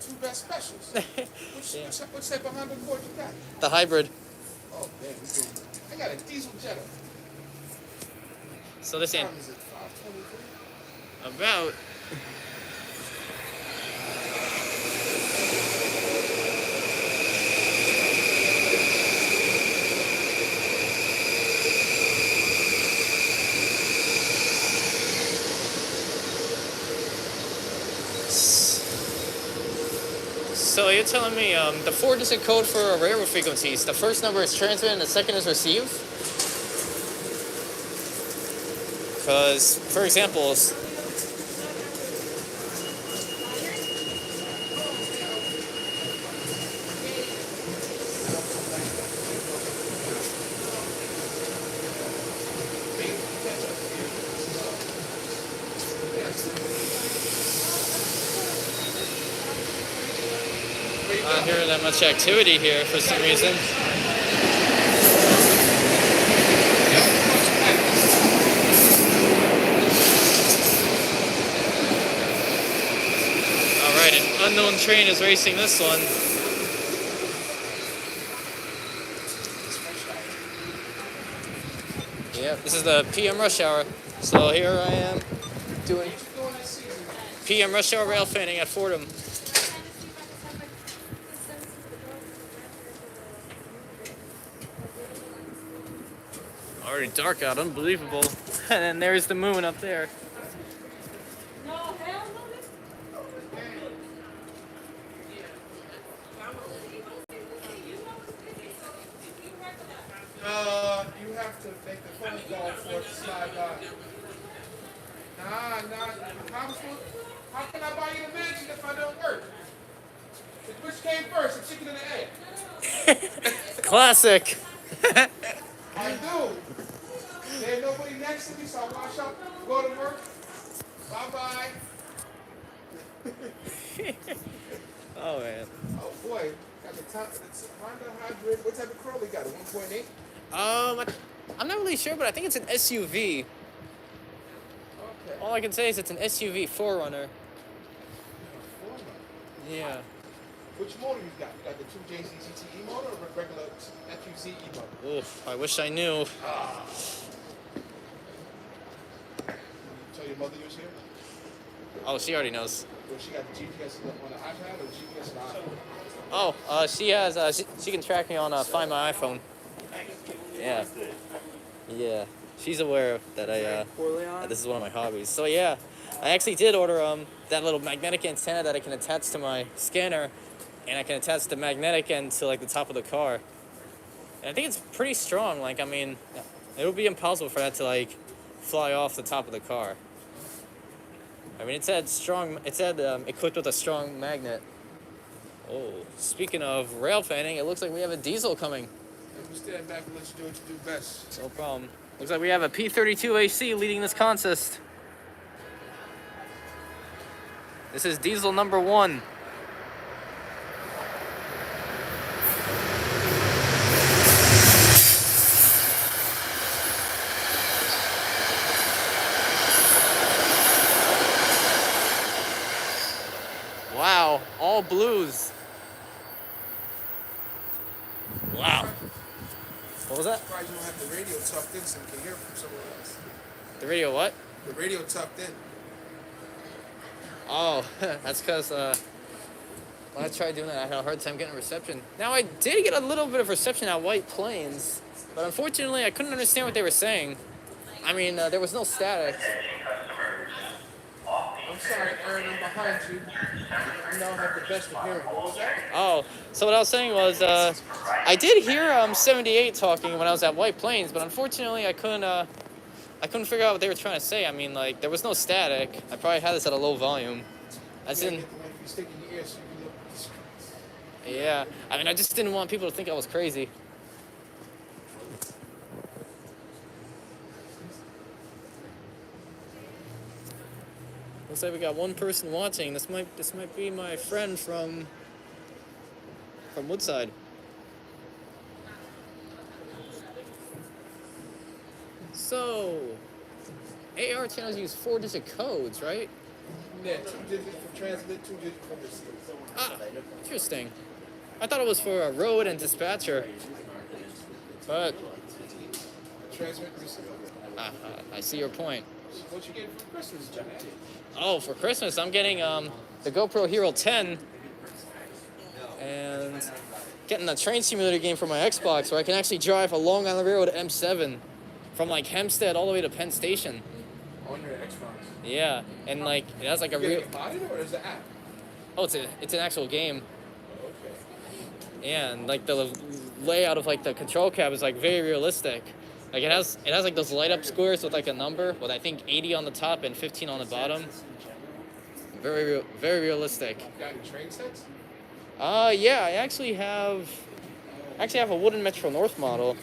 two best specials. What type of Honda Accord you got? The hybrid. Oh, man, we do. I got a diesel Jetta. So this ain't What time is it, 5:23? about. So you're telling me the 4-digit code for railroad frequencies, the first number is transmit and the second is receive? Because, for example, not hearing that much activity here for some reason. Alright, an unknown train is racing this one. Yep, this is the PM rush hour. So here I am doing PM rush hour rail fanning at Fordham. Already dark out, unbelievable. And then there's the moon up there. You have to make the phone call for it to slide by. Nah, how am I supposed How can I buy you the mansion if I don't work? Which came first, the chicken and the egg? Classic. I do. There's nobody next to me, so I wash up, go to work. Bye-bye. Oh man. Oh boy, got the top. It's Honda hybrid. What type of curl we got? A 1.8? I'm not really sure, but I think it's an SUV. Okay. All I can say is it's an SUV 4Runner. Yeah. Which motor you got? You got the 2JZ GTE motor or regular FUZE motor? Oof, I wish I knew. Tell your mother you was here? Oh, she already knows. Well, she got the GPS on the iPad or the GPS on the iPhone? Oh, she has. She can track me on Find My iPhone. Yeah. Yeah. She's aware that that this is one of my hobbies. So yeah, I actually did order that little magnetic antenna that I can attach to my scanner, and I can attach the magnetic end to like the top of the car. And I think it's pretty strong. Like, I mean, it would be impossible for that to like fly off the top of the car. I mean, it said strong. It said equipped with a strong magnet. Oh, speaking of rail fanning, it looks like we have a diesel coming. And we stand back and let you do what you do best. No problem. Looks like we have a P32 AC leading this contest. This is diesel number 1. Wow, all blues. Wow. What was that? Surprised you don't have the radio tucked in so you can hear from somewhere else. The radio what? The radio tucked in. Oh, that's because when I tried doing that, I had a hard time getting reception. Now, I did get a little bit of reception at White Plains, but unfortunately, I couldn't understand what they were saying. I mean, there was no static. I'm sorry, Aaron, I'm behind you. You don't have the best of hearing. What was that? Oh, so what I was saying was, I did hear M7A talking when I was at White Plains, but unfortunately, I couldn't figure out what they were trying to say. I mean, like, there was no static. I probably had this at a low volume. As in, If you stick in your ear so you can look at the screens. yeah. I mean, I just didn't want people to think I was crazy. Looks like we got one person watching. This might be my friend from Woodside. So, AR channels use 4-digit codes, right? Yeah, 2 digits for transmit, 2 digits for receive. Ah, interesting. I thought it was for a road and dispatcher. But Transmit, receive. I see your point. What you getting for Christmas, Jack? Oh, for Christmas, I'm getting the GoPro Hero 10 and getting a train simulator game for my Xbox where I can actually drive a Long Island Railroad M7 from like Hempstead all the way to Penn Station. On your Xbox. Yeah, and like it has like a You real. get it modded or is it app? Oh, it's an actual game. Okay. Yeah, and like the layout of like the control cab is like very realistic. Like it has like those light up squares with like a number with I think 80 on the top and 15 on the bottom. Very realistic. Got any train sets? Yeah, I actually have a wooden Metro North model.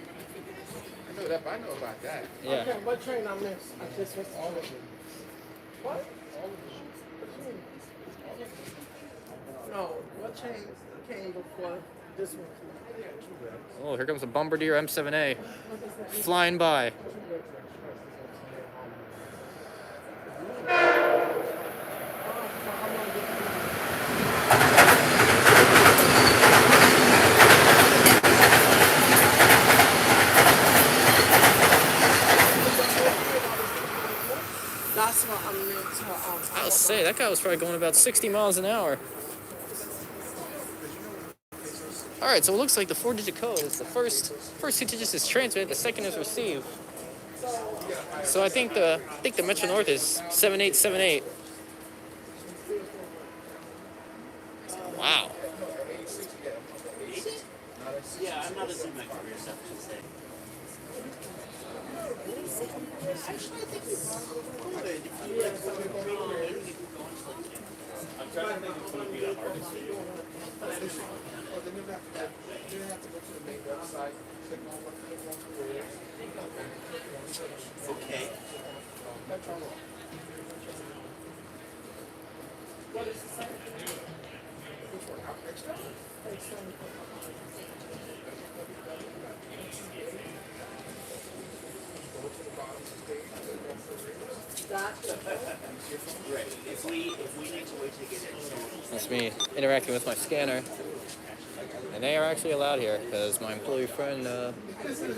I know that, but I know about that. Yeah. Okay, what train I missed? I just missed All of them. What? All of them. No, what train came before this one? Oh, here comes a Bombardier M7A flying by. That's what I meant to. I'll say that guy was probably going about 60 miles an hour. All right, so it looks like the 4-digit code is the first 2 digits is transmit, the second is receive. So I think the Metro North is 7878. Wow. Yeah, I'm not assuming my career stuff, I should say. I'm trying to think of what would be the hardest for you. Oh, then you have to go to the main website, click on careers. Okay. That's all. What is the site? Which one? Extra? Go to the bottom of the page, click on careers. Gotcha. Right. If we need to wait to get it, That's me interacting with my scanner. And they are actually allowed here because my employee friend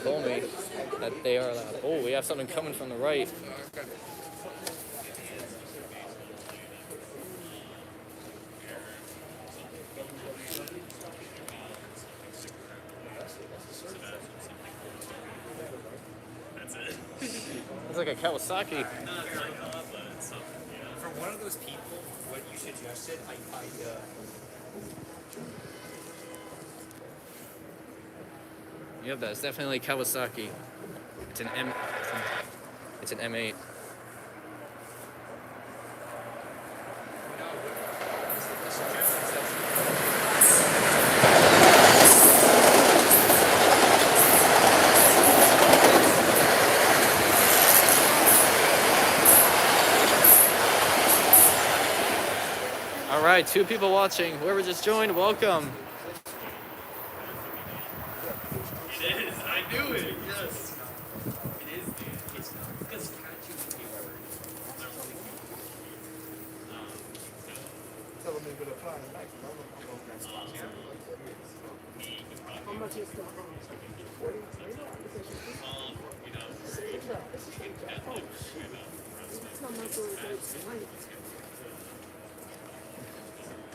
told me that they are allowed. Oh, we have something coming from the right. It's like a Kawasaki. For one of those people, what you suggested, Yep, that's definitely Kawasaki. It's an It's an M8. All right, 2 people watching. Whoever just joined, welcome. It is. I knew it. Yes. It is, dude. It's because kind of too many people. Tell them they're gonna apply tonight. How much is the 40?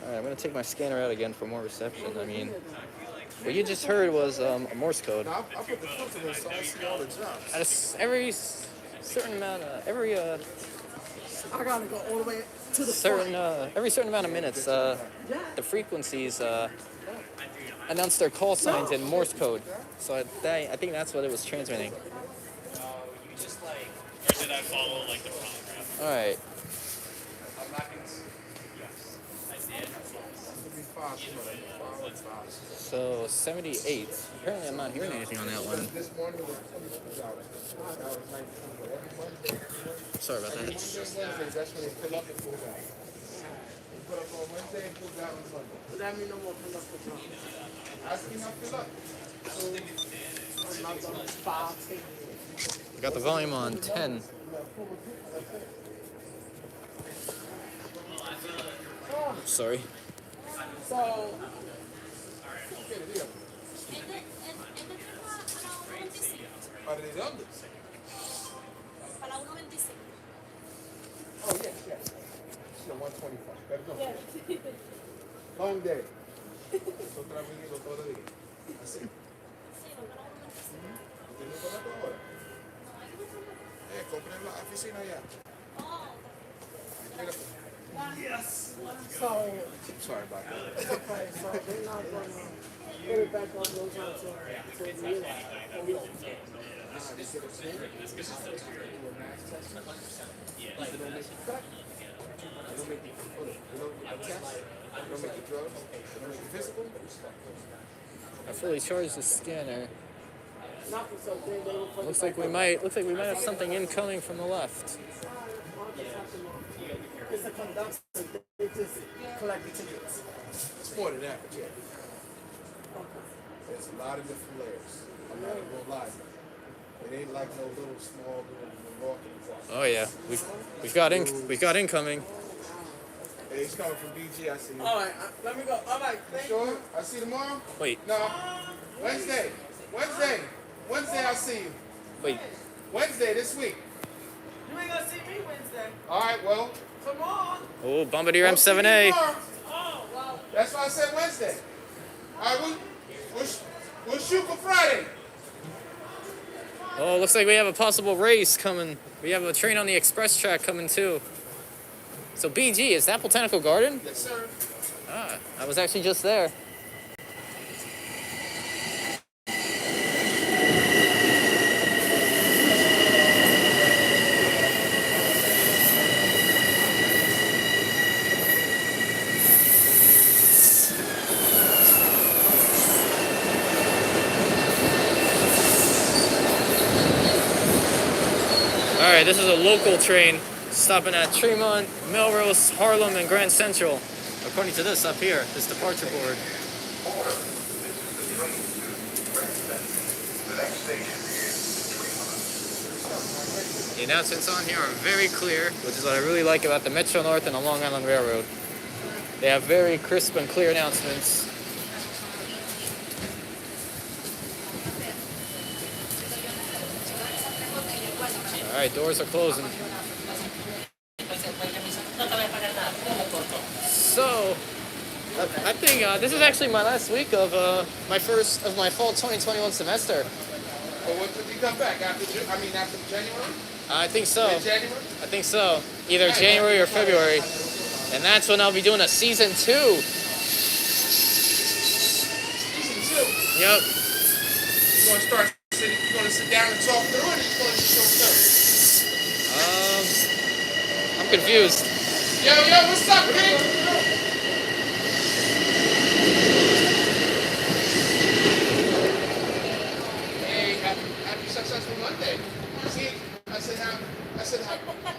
All right, I'm gonna take my scanner out again for more reception. I mean, what you just heard was a Morse code. I put the filter in so I see all the jobs. At every certain amount of I gotta go all the way to the every certain amount of minutes, the frequencies announce their call signs in Morse code. So I think that's what it was transmitting. You just like, or did I follow like the program? All right. I'm not gonna. Yes, I did. So 78. Apparently, I'm not hearing anything on that one. This morning was $22. That was 19. Every Monday, Sorry about that. Wednesday, that's when they fill up and pull down. They put up on Wednesday and pull down on Sunday. Let me know what kind of the job. I see how fill up. Another 5, 10 years. I got the volume on 10. Sorry. So, Para de dónde? Para 1.25. Oh, yes, yes. No, 125. Perdón. Long day. Estoy trabajando todo el día. Así. ¿Tiene que pagar ahora? Compré en la oficina ya. Yes. so, Sorry about that. okay, so they're not gonna put it back on those until the year. Or we don't. They get approved. Do a mass test. They don't make the cut. They don't make the test. They don't make the drugs. They don't make the physical. I fully charged the scanner. Nothing, so then they will put Looks it like back we might have something incoming from the left. It's a conductor. They just collect the tickets. It's more than that, but yeah. There's a lot of different layers. I'm not even gonna lie. It ain't like no little small little walking process. Oh yeah, we've got incoming. Hey, it's coming from BG. I see you. All right, let me go. All right, thank you. Sure? I see you tomorrow? Wait, No. Wednesday. Wednesday I see you. wait. Wednesday this week. You ain't gonna see me Wednesday. All right, well. Come on. Oh, Bombardier I'll see you M7A. tomorrow. Oh, wow. That's why I said Wednesday. All right, we'll shoot for Friday. Oh, looks like we have a possible race coming. We have a train on the express track coming too. So BG, is that Botanical Garden? Yes, sir. Ah, I was actually just there. Alright, this is a local train stopping at Tremont, Melrose, Harlem, and Grand Central. According to this up here, this departure board. The announcements on here are very clear, which is what I really like about the Metro North and the Long Island Railroad. They have very crisp and clear announcements. Alright, doors are closing. So, I think this is actually my last week of my fall 2021 semester. Well, when did you come back? After January? I think so. January? I think so. Either January or February. And that's when I'll be doing a season 2. Season 2? Yep. You want to sit down and talk through it, or you want to show through? I'm confused. Yo, what's up, Pete? Hey, happy successful Monday. See, I said,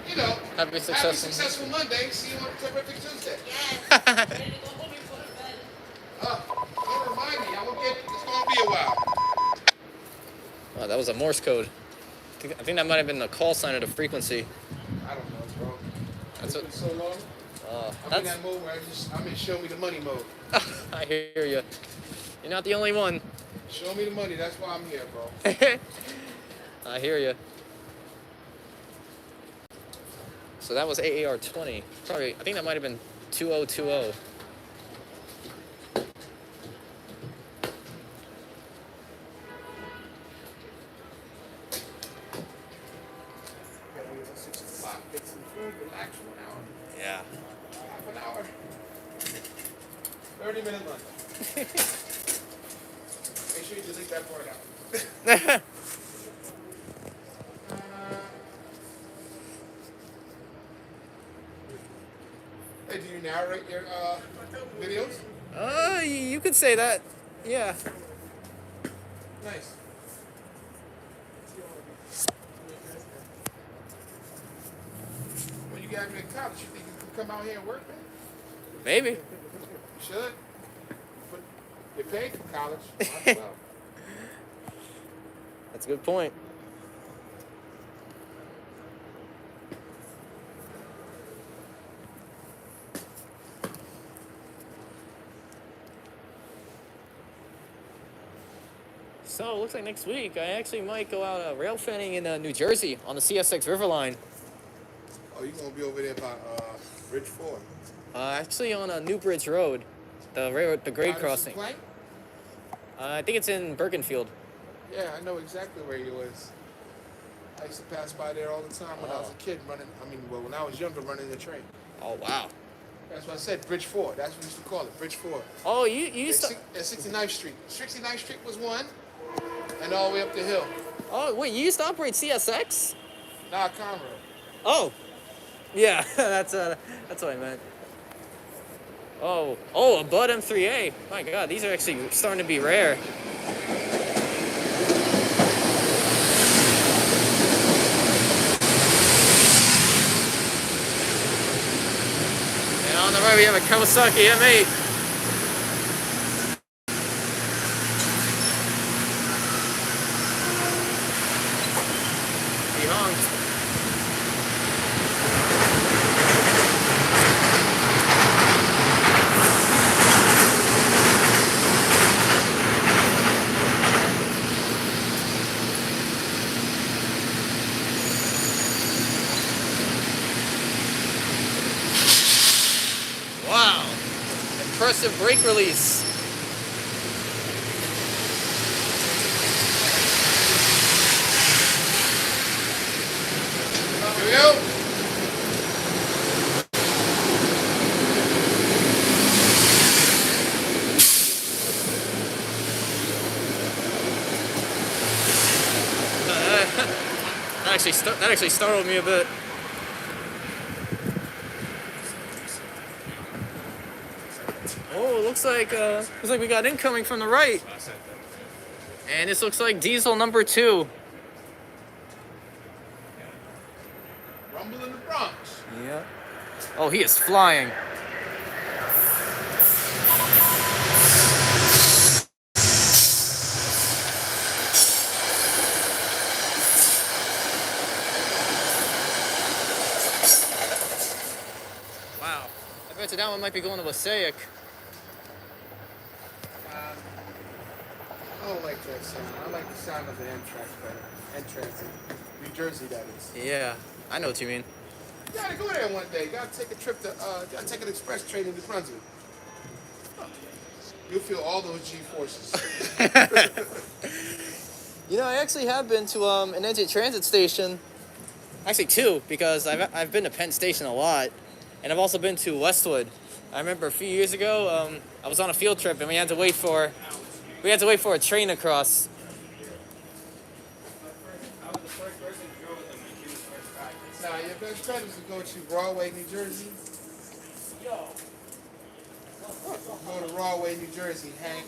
you know, Happy successful Monday. See you on Terrific Tuesday. Yes. Don't remind me. I won't get it. It's going to be a while. Oh, that was a Morse code. I think that might have been the call sign of the frequency. I don't know, bro. That's It's been so long. I'm in that mode where I'm in show me the money mode. I hear you. You're not the only one. Show me the money. That's why I'm here, bro. I hear you. So that was AAR 20. Probably, I think that might have been 2020. Get some food, relax for an hour. Yeah. Half an hour. 30-minute lunch. Make sure you delete that part out. Hey, do you narrate your videos? You could say that. Yeah. Nice. When you got me in college, you think you can come out here and work, man? Maybe. You should. But you're paid for college. Might as well. That's a good point. So, it looks like next week I actually might go out rail fanning in New Jersey on the CSX River Line. Oh, you're going to be over there by Bridge 4. Actually on New Bridge Road, the grade crossing. Plank? I think it's in Bergenfield. Yeah, I know exactly where you is. I used to pass by there all the time when I was a kid when I was younger running the train. Oh, wow. That's what I said, Bridge 4. That's what we used to call it, Bridge 4. Oh, you used to... At 69th Street. 69th Street was one, and all the way up the hill. Oh, wait, you used to operate CSX? Nah, Conroe. Oh. Yeah, that's what I meant. Oh, a Bud M3A. My God, these are actually starting to be rare. And on the right, we have a Kawasaki M8. He honked. Wow, impressive brake release. Here we go. That actually startled me a bit. Oh, it looks like we got incoming from the right. And this looks like diesel number 2. Rumble in the Bronx. Yeah. Oh, he is flying. Wow. I bet you that one might be going to Wasaic. I don't like that sound. I like the sound of the Amtrak better. N-Transit. New Jersey, that is. Yeah, I know what you mean. You gotta go there one day. You gotta take a trip to, gotta take an express train to New Brunswick. You'll feel all those G-forces. You know, I actually have been to an NJ Transit station. Actually, two, because I've been to Penn Station a lot, and I've also been to Westwood. I remember a few years ago, I was on a field trip and we had to wait for a train to cross. Now, your best bet is to go to Broadway, New Jersey. Go to Broadway, New Jersey, hang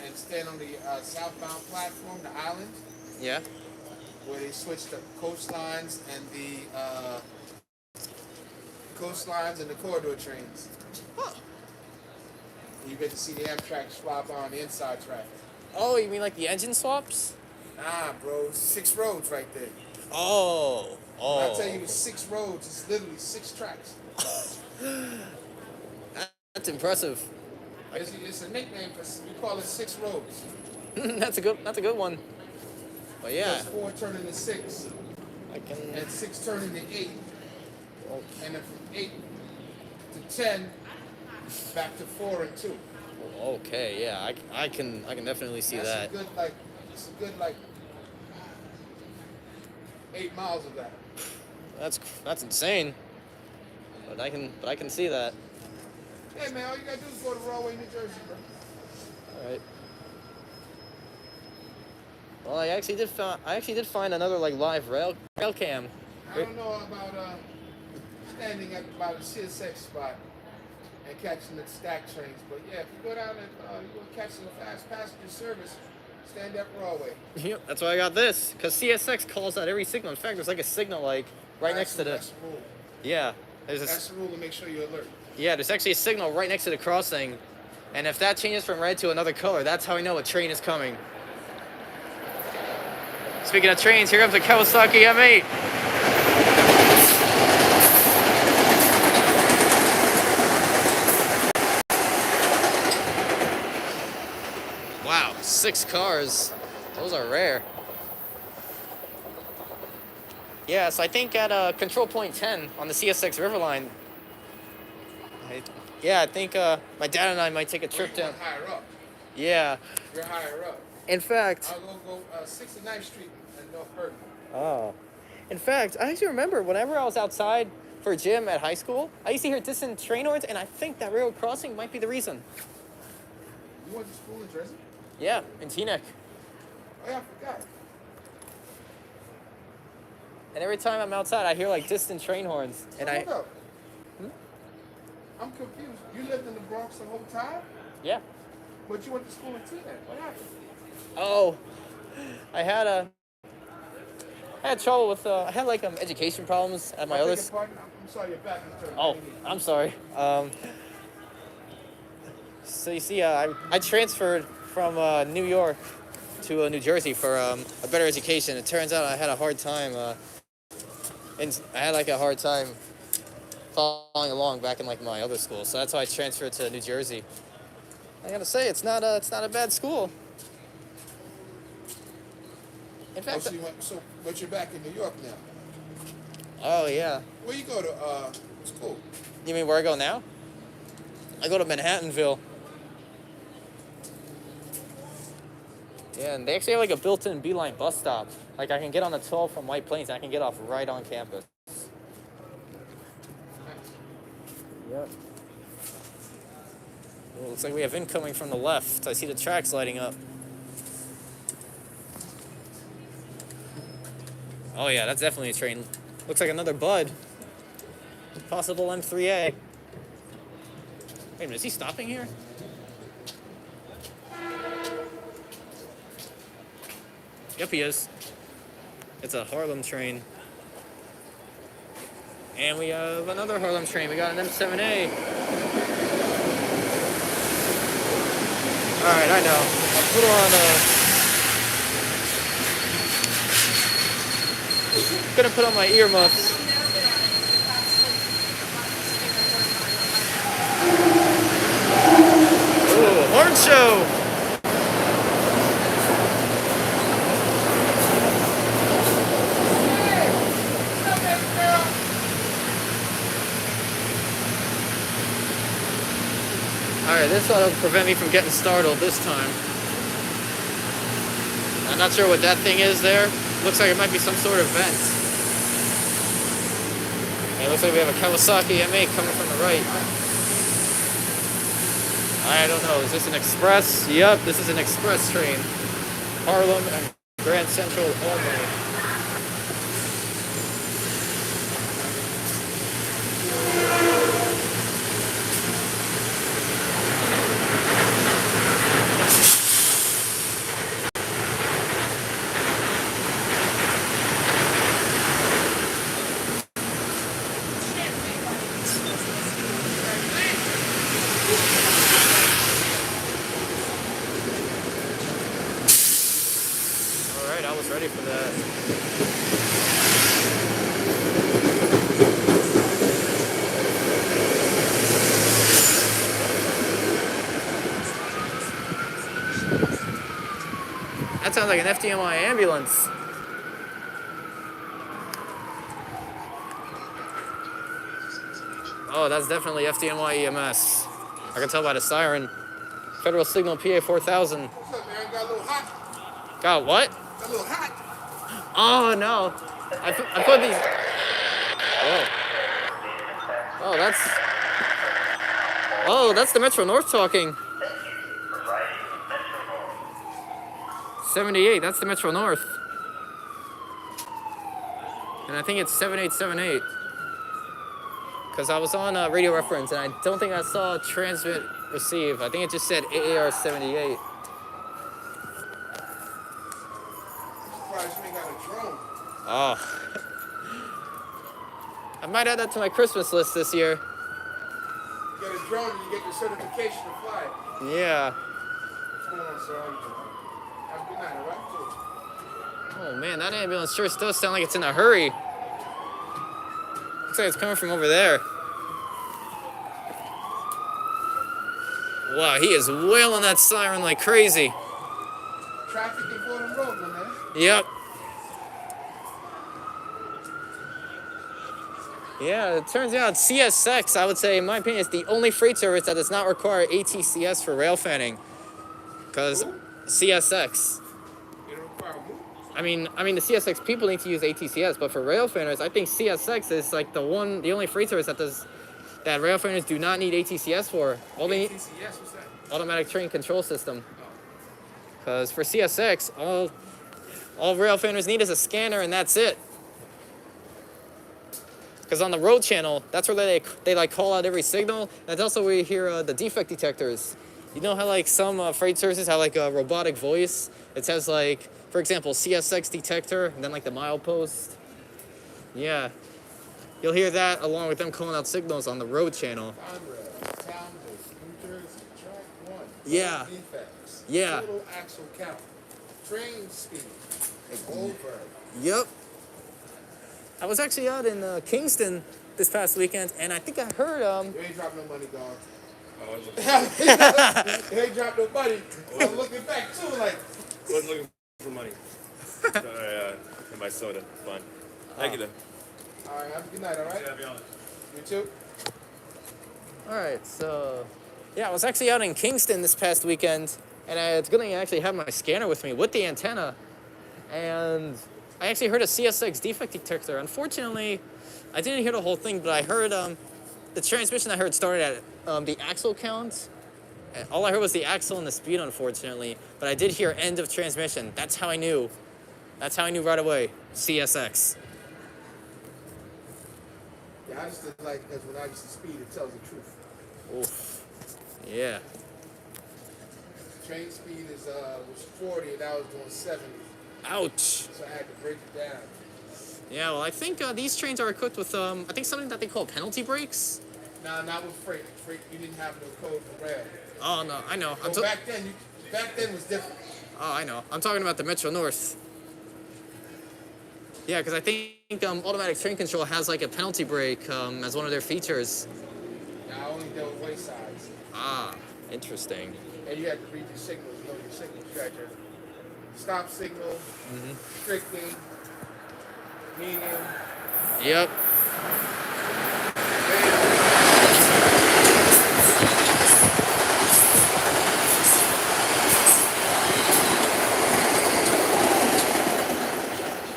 and stand on the southbound platform, the island, Yeah. where they switched the coastlines and the corridor trains. You get to see the Amtrak fly by on the inside track. Oh, you mean like the engine swaps? Nah, bro, 6 roads right there. Oh. When I tell you it's 6 roads, it's literally 6 tracks. That's impressive. It's a nickname for, we call it 6 roads. That's a good one. But yeah, Because 4 turn into 6, I can. and 6 turn into 8, and then from 8 to 10, back to 4 and 2. Okay, yeah, I can definitely see that. It's a good 8 miles of that. That's insane. But I can see that. Hey man, all you gotta do is go to Broadway, New Jersey, bro. All right. Well, I actually did find another like live rail cam. I don't know about standing at about a CSX spot and catching the stack trains, but yeah, if you go down and you want to catch some fast passenger service, stand at Broadway. Yep, that's why I got this. Cause CSX calls out every signal. In fact, there's like a signal like right next to the. That's the rule. Yeah. That's the rule to make sure you're alert. Yeah, there's actually a signal right next to the crossing, and if that changes from red to another color, that's how I know a train is coming. Speaking of trains, here comes a Kawasaki M8. Wow, 6 cars. Those are rare. Yeah, so I think at control point 10 on the CSX River Line, I think my dad and I might take a trip down. Higher up. Yeah. You're higher up. In fact. I'll go 69th Street and North Burton. Oh. In fact, I actually remember whenever I was outside for gym at high school, I used to hear distant train horns, and I think that railroad crossing might be the reason. You went to school in Jersey? Yeah, in Teaneck. Oh yeah, I forgot. And every time I'm outside, I hear like distant train horns, and Hold up. I'm confused. You lived in the Bronx the whole time? Yeah. But you went to school in Teaneck. What happened? Oh, I had trouble with I had like education problems at my other. I'm sorry, your back is turned. Oh, I'm sorry. So you see, I transferred from New York to New Jersey for a better education. It turns out I had a hard time. Following along back in like my other school, so that's why I transferred to New Jersey. I gotta say, it's not a bad school. In fact, But you're back in New York now. Oh yeah. Where you go to school? You mean where I go now? I go to Manhattanville. Yeah, and they actually have like a built-in Beeline bus stop. Like I can get on the 12 from White Plains, and I can get off right on campus. Yep. Well, looks like we have incoming from the left. I see the tracks lighting up. Oh yeah, that's definitely a train. Looks like another Bud. Possible M3A. Wait a minute, is he stopping here? Yep, he is. It's a Harlem train. And we have another Harlem train. We got an M7A. Alright, I know. I'll put on gonna put on my earmuffs. Ooh, horn show! Alright, this ought to prevent me from getting startled this time. I'm not sure what that thing is there. Looks like it might be some sort of vent. And it looks like we have a Kawasaki M8 coming from the right. I don't know, is this an express? Yep, this is an express train. Harlem and Grand Central only. Alright, I was ready for that. That sounds like an FDMI ambulance. Oh, that's definitely FDNY EMS. I can tell by the siren. Federal Signal PA 4000. What's up, man? Got a little hot. Got what? Got a little hot. Oh, no. I put these... Oh. Oh, that's the Metro North talking. 78, that's the Metro North. And I think it's 7878. Because I was on radio reference and I don't think I saw transmit receive. I think it just said AAR 78. Surprised you ain't got a drone. Oh. I might add that to my Christmas list this year. You get a drone and you get your certification to fly. Yeah. What's going on, sir? How you doing? Have a good night, all right? Cool. Oh man, that ambulance sure does sound like it's in a hurry. Looks like it's coming from over there. Wow, he is wailing that siren like crazy. Traffic in Fordham Road, my man. Yep. Yeah, it turns out CSX, I would say, in my opinion, is the only freight service that does not require ATCS for rail fanning. Because CSX. You don't require a move? I mean, the CSX people need to use ATCS, but for rail fanners, I think CSX is like the only freight service that rail fanners do not need ATCS for. All they need, ATCS, what's that? automatic train control system. Because for CSX, all rail fanners need is a scanner, and that's it. Because on the road channel, that's where they like call out every signal. That's also where you hear the defect detectors. You know how like some freight services have like a robotic voice? It says like, for example, CSX detector, and then like the milepost. Yeah. You'll hear that along with them calling out signals on the road channel. Conrad, Townless, New Jersey, track 1. Yeah. Defects. Yeah. Total axle count. Train speed. Over. Yep. I was actually out in Kingston this past weekend, and I think I heard You ain't dropped no money, dog. You ain't dropped no money. I'm looking back too, like. Wasn't looking for money. And my soda. It's fine. Thank you, though. All right, have a good night, all right? Yeah, be honest. You too? All right, so yeah, I was actually out in Kingston this past weekend, and it's good thing I actually had my scanner with me with the antenna, and I actually heard a CSX defect detector. Unfortunately, I didn't hear the whole thing, but I heard the transmission I heard started at the axle count. And all I heard was the axle and the speed, unfortunately, but I did hear end of transmission. That's how I knew. That's how I knew right away. CSX. Yeah, I just didn't like because when I used to speed, it tells the truth. Oof. Yeah. Train speed was 40 and I was doing 70. Ouch. So I had to break it down. Yeah, well, I think these trains are equipped with, I think something that they call penalty brakes. Nah, not with freight. Freight, you didn't have no code for rail. Oh, no, I know. So back then was different. Oh, I know. I'm talking about the Metro North. Yeah, because I think automatic train control has like a penalty brake as one of their features. Nah, I only dealt with waysides. Ah, interesting. And you had to read your signals, know your signals. You had your stop signal, strictly, medium. Yep.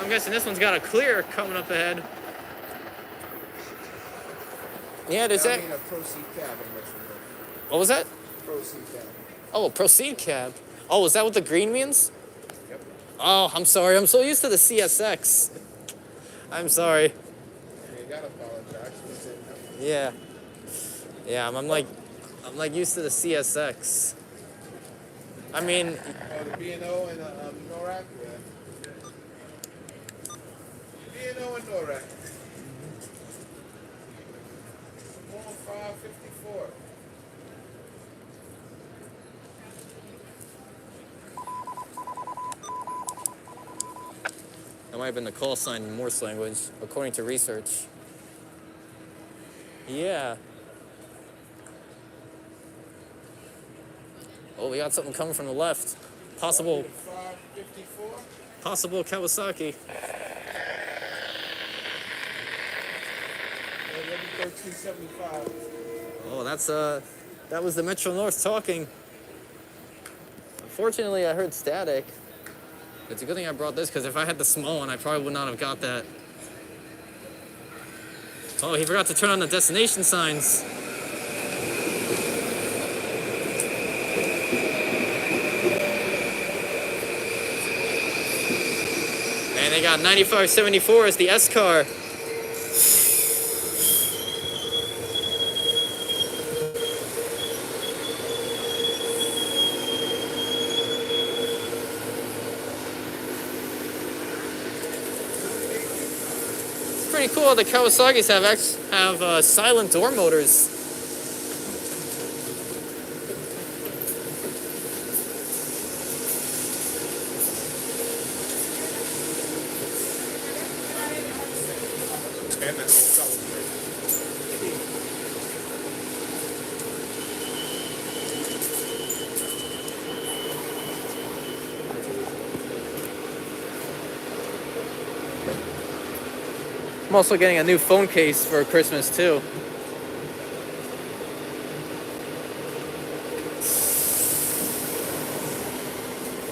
I'm guessing this one's got a clear coming up ahead. Yeah, does that? I mean a proceed cab in Metro North. What was that? Proceed cab. Oh, proceed cab. Oh, is that what the green means? Yep. Oh, I'm sorry. I'm so used to the CSX. I'm sorry. You gotta apologize. Yeah. Yeah, I'm like used to the CSX. I mean, Oh, the B&O and NORAC? Yeah. B&O and NORAC. 554. that might have been the call sign in Morse language, according to research. Yeah. Oh, we got something coming from the left. Possible 554. Possible Kawasaki. 1375. Oh, that was the Metro North talking. Unfortunately, I heard static. It's a good thing I brought this, because if I had the small one, I probably would not have got that. Oh, he forgot to turn on the destination signs. And they got 9574 as the S car. Pretty cool. The Kawasaki's have silent door motors. I'm also getting a new phone case for Christmas too.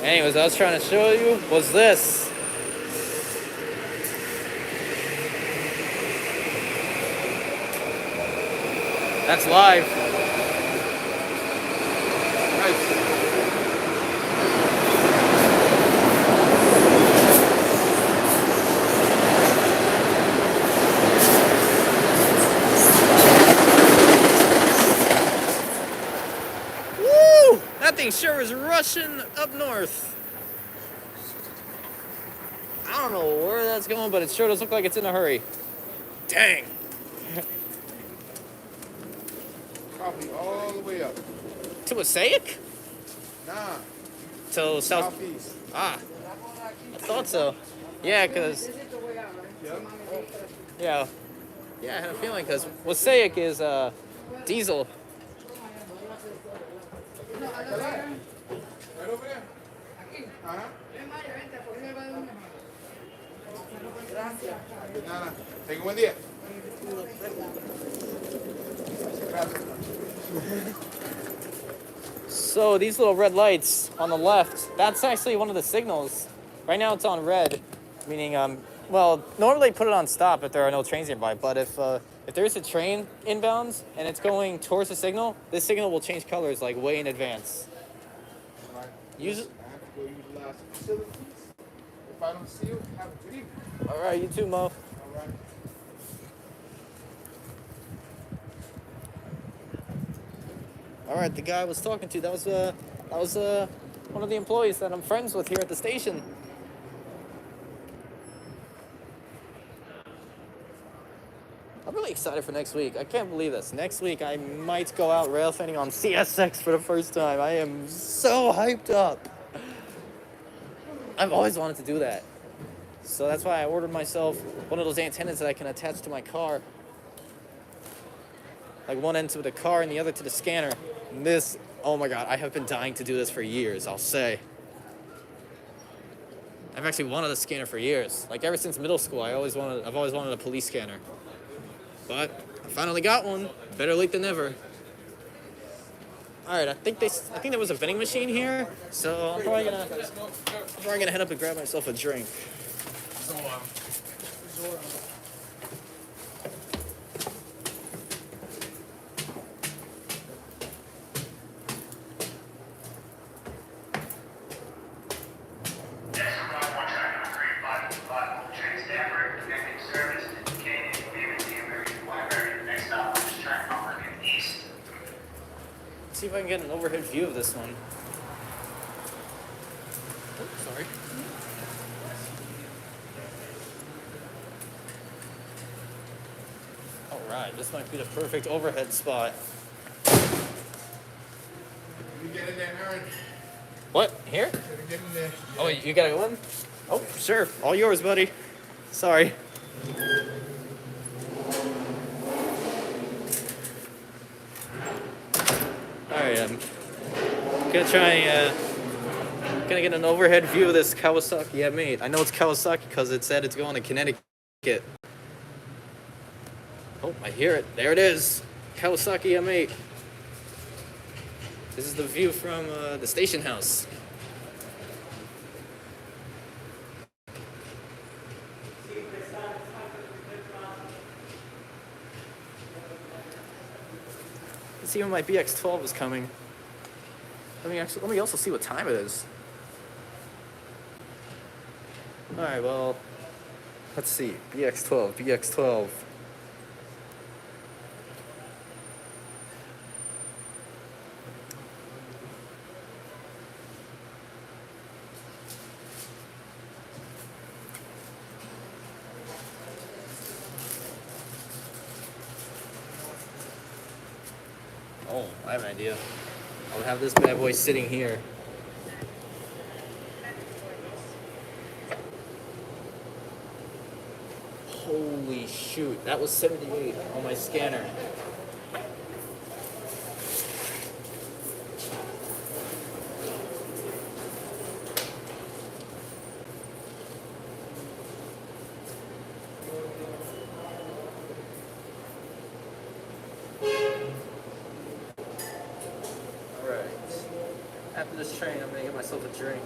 Anyways, I was trying to show you was this. That's live. Nice. That thing sure is rushing up north. I don't know where that's going, but it sure does look like it's in a hurry. Dang. Probably all the way up. To Passaic? Nah. To Southeast. Ah. I thought so. Yeah, because... Yeah. Yeah, I had a feeling, because Passaic is diesel. Right over there. Uh-huh. Nada. Tenga buen día. So these little red lights on the left, that's actually one of the signals. Right now it's on red, meaning, well, normally put it on stop if there are no trains nearby, but if there is a train inbounds and it's going towards the signal, this signal will change colors like way in advance. Use it. I have to go utilize the facilities. If I don't see you, have a good evening. All right, you too, Mo. All right. All right, the guy I was talking to, that was one of the employees that I'm friends with here at the station. really excited for next week. I can't believe this. Next week, I might go out rail fanning on CSX for the first time. I am so hyped up. I've always wanted to do that. So that's why I ordered myself one of those antennas that I can attach to my car. Like one end to the car and the other to the scanner. And this, oh my God, I have been dying to do this for years, I'll say. I've actually wanted a scanner for years. Like ever since middle school, I've always wanted a police scanner. But I finally got one. Better late than never. All right, I think there was a vending machine here, so I'm probably gonna head up and grab myself a drink. See if I can get an overhead view of this one. Oh, sorry. All right, this might be the perfect overhead spot. You get in there, Aaron. What? Here? Get in there. Oh, you gotta go in? Oh, sure. All yours, buddy. Sorry. Alright, I'm gonna try gonna get an overhead view of this Kawasaki M8. I know it's Kawasaki because it said it's going to Connecticut. Oh, I hear it. There it is. Kawasaki M8. This is the view from the station house. Let's see when my BX12 is coming. Let me also see what time it is. All right, well, let's see. BX12. Oh, I have an idea. I'll have this bad boy sitting here. Holy shoot, that was 78 on my scanner. After this train, I'm gonna get myself a drink.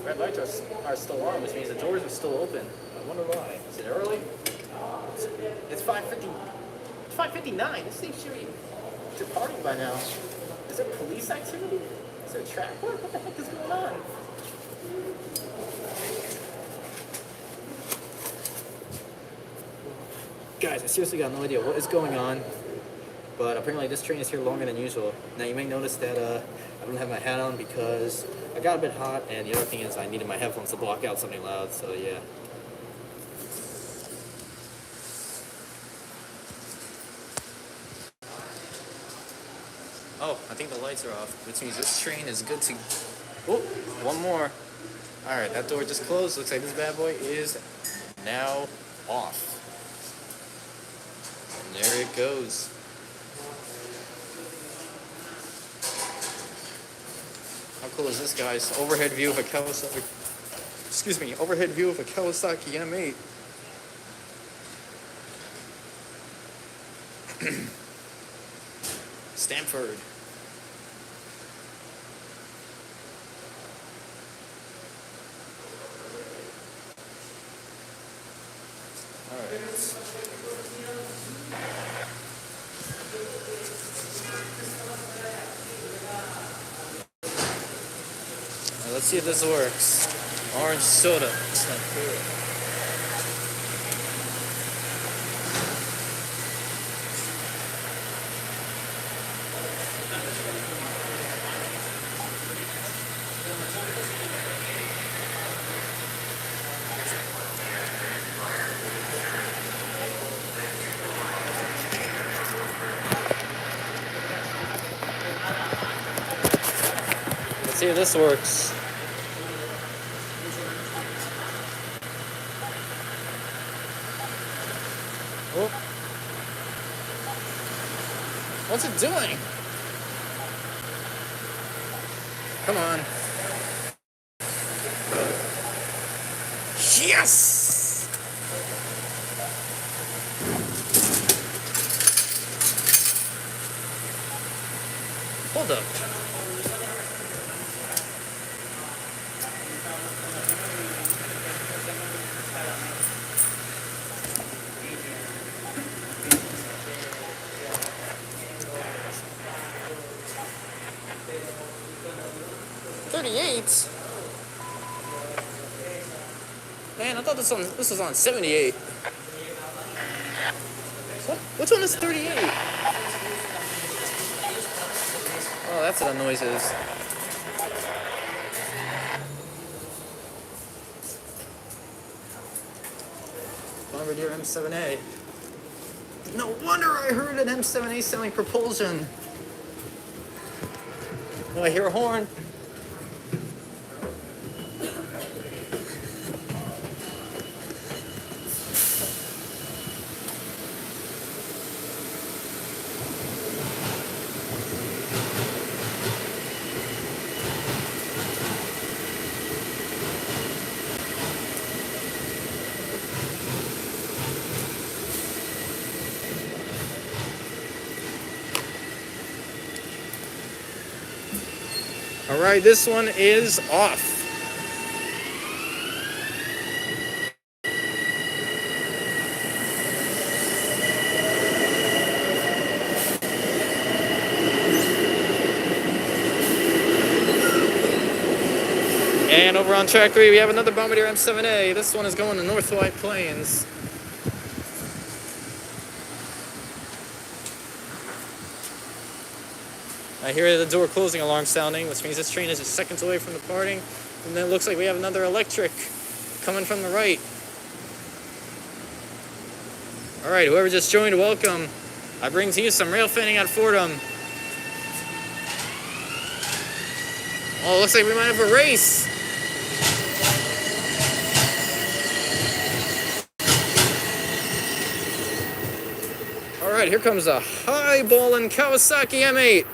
Red lights are still on, which means the doors are still open. I wonder why. Is it early? It's 5:50. It's 5:59. This thing should be departing by now. Is there police activity? Is there traffic? What the heck is going on? Guys, I seriously got no idea what is going on, but apparently this train is here longer than usual. Now you may notice that I don't have my hat on because I got a bit hot, and the other thing is I needed my headphones to block out something loud, so yeah. Oh, I think the lights are off, which means this train is good to... Oh, one more. Alright, that door just closed. Looks like this bad boy is now off. There it goes. How cool is this, guys? Overhead view of a Kawasaki. Excuse me, overhead view of a Kawasaki M8. Stanford. All right. Let's see if this works. Orange soda. It's not cool. Let's see if this works. Oh. What's it doing? Come on. Yes! Hold up. Man, I thought this was on 78. What? Which one is 38? Oh, that's what that noise is. Bombardier M7A. No wonder I heard an M7A selling propulsion. Oh, I hear a horn. All right, this one is off. And over on track 3, we have another Bombardier M7A. This one is going to North White Plains. I hear the door closing alarm sounding, which means this train is just seconds away from departing. And then it looks like we have another electric coming from the right. All right, whoever just joined, welcome. I bring to you some rail fanning at Fordham. Oh, it looks like we might have a race. All right, here comes a high-balling Kawasaki M8.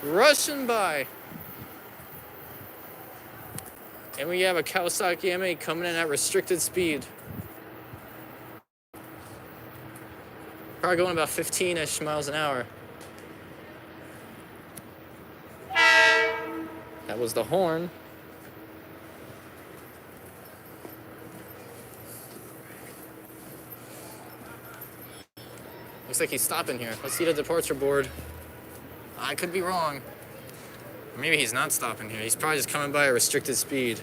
Rushing by. And we have a Kawasaki M8 coming in at restricted speed. Probably going about 15-ish miles an hour. That was the horn. Looks like he's stopping here. Let's see the departure board. I could be wrong. Maybe he's not stopping here. He's probably just coming by at restricted speed.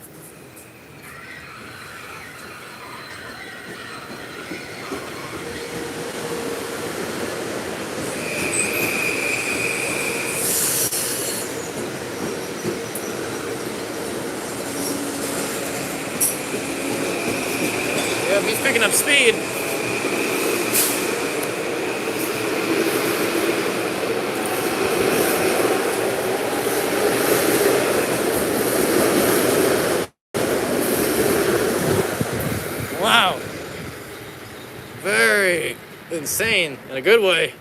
Yeah, he's picking up speed. Wow. Very insane in a good way.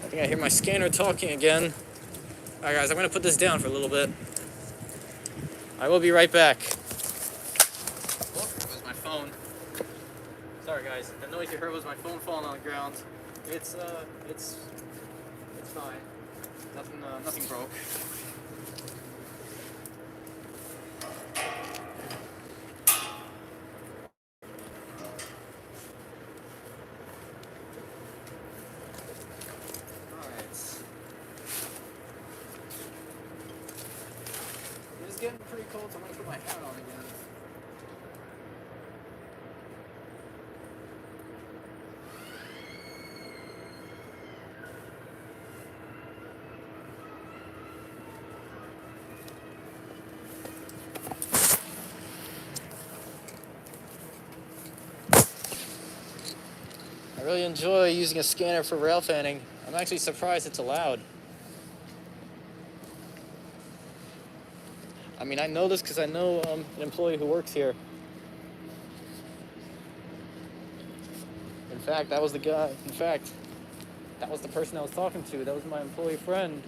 I think I hear my scanner talking again. All right, guys, I'm going to put this down for a little bit. I will be right back. Oh, there was my phone. Sorry, guys. The noise you heard was my phone falling on the ground. It's fine. Nothing broke. It's getting pretty cold, so I'm gonna put my hat on again. really enjoy using a scanner for rail fanning. I'm actually surprised it's allowed. I mean, I know this because I know an employee who works here. In fact, that was the guy. In fact, that was the person I was talking to. That was my employee friend.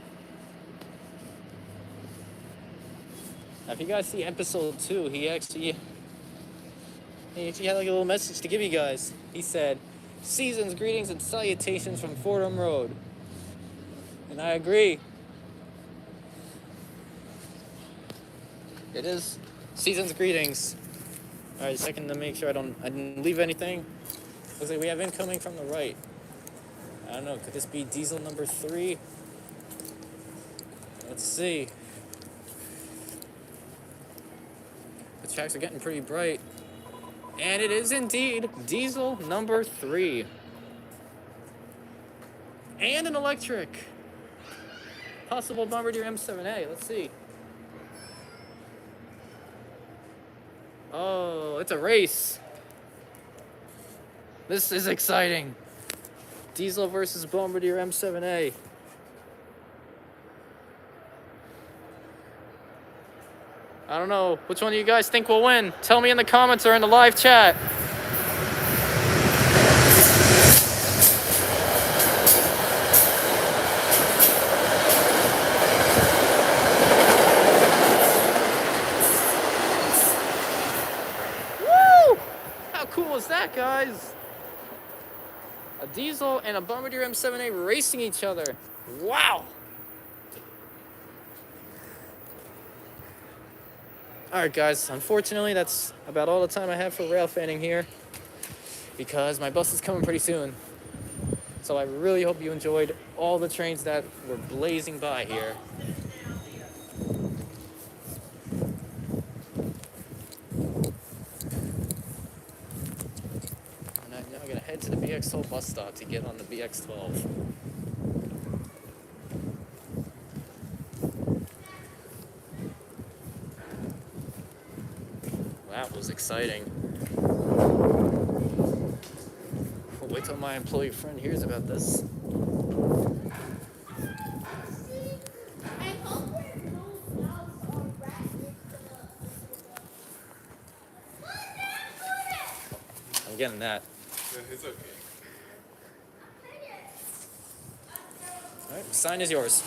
Now, if you guys see episode 2, he actually had like a little message to give you guys. He said, "Season's greetings and salutations from Fordham Road." And I agree. It is season's greetings. All right, second to make sure I didn't leave anything. Looks like we have incoming from the right. I don't know, could this be diesel number 3? Let's see. The tracks are getting pretty bright. And it is indeed diesel number 3. And an electric. Possible Bombardier M7A. Let's see. Oh, it's a race. This is exciting. Diesel versus Bombardier M7A. I don't know. Which one do you guys think will win? Tell me in the comments or in the live chat. Woo! How cool is that, guys? A diesel and a Bombardier M7A racing each other. Wow! Alright guys, unfortunately that's about all the time I have for rail fanning here because my bus is coming pretty soon. So I really hope you enjoyed all the trains that were blazing by here. And I'm now gonna head to the BX12 bus stop to get on the BX12. That was exciting. Wait till my employee friend hears about this. I'm getting that. It's okay. Alright, sign is yours.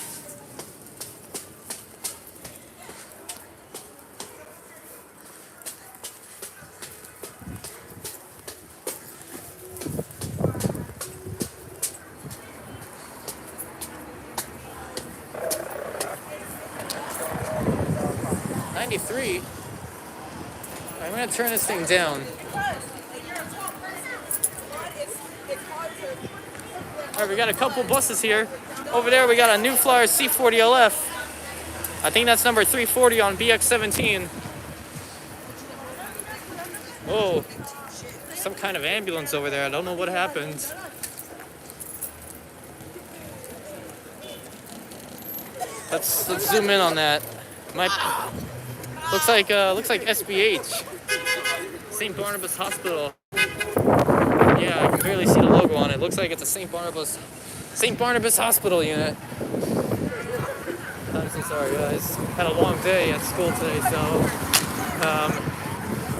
I'm gonna turn this thing down. Alright, we got a couple buses here. Over there we got a New Flyer C40LF. I think that's number 340 on BX17. Whoa. Some kind of ambulance over there. I don't know what happened. Let's zoom in on that. Looks like SBH. St. Barnabas Hospital. Yeah, I can barely see the logo on it. Looks like it's a St. Barnabas Hospital unit. I'm so sorry, guys. Had a long day at school today, so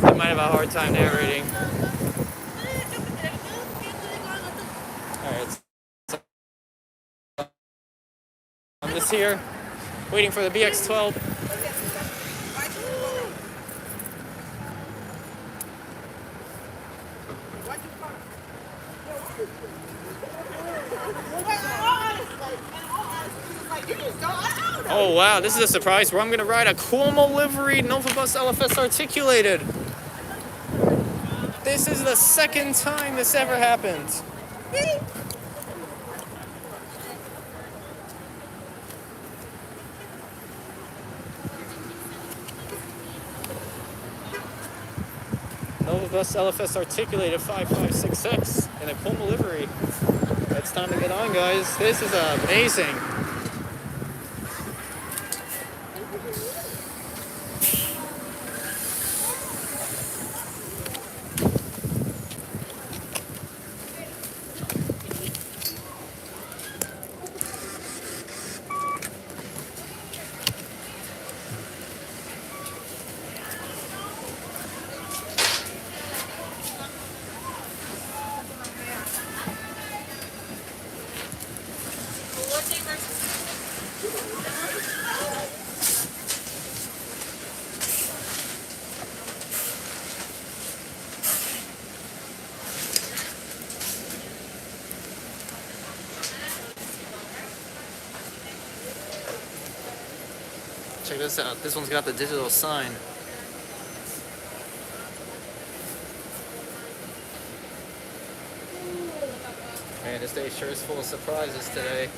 I might have a hard time narrating. Alright, so I'm just here, waiting for the BX12. Oh wow, this is a surprise where I'm gonna ride a Cuomo livery Novabus LFS articulated. This is the second time this ever happened. Novabus LFS articulated 5566 in a Cuomo livery. It's time to get on, guys. This is amazing. Check this out. This one's got the digital sign. Man, this day sure is full of surprises today.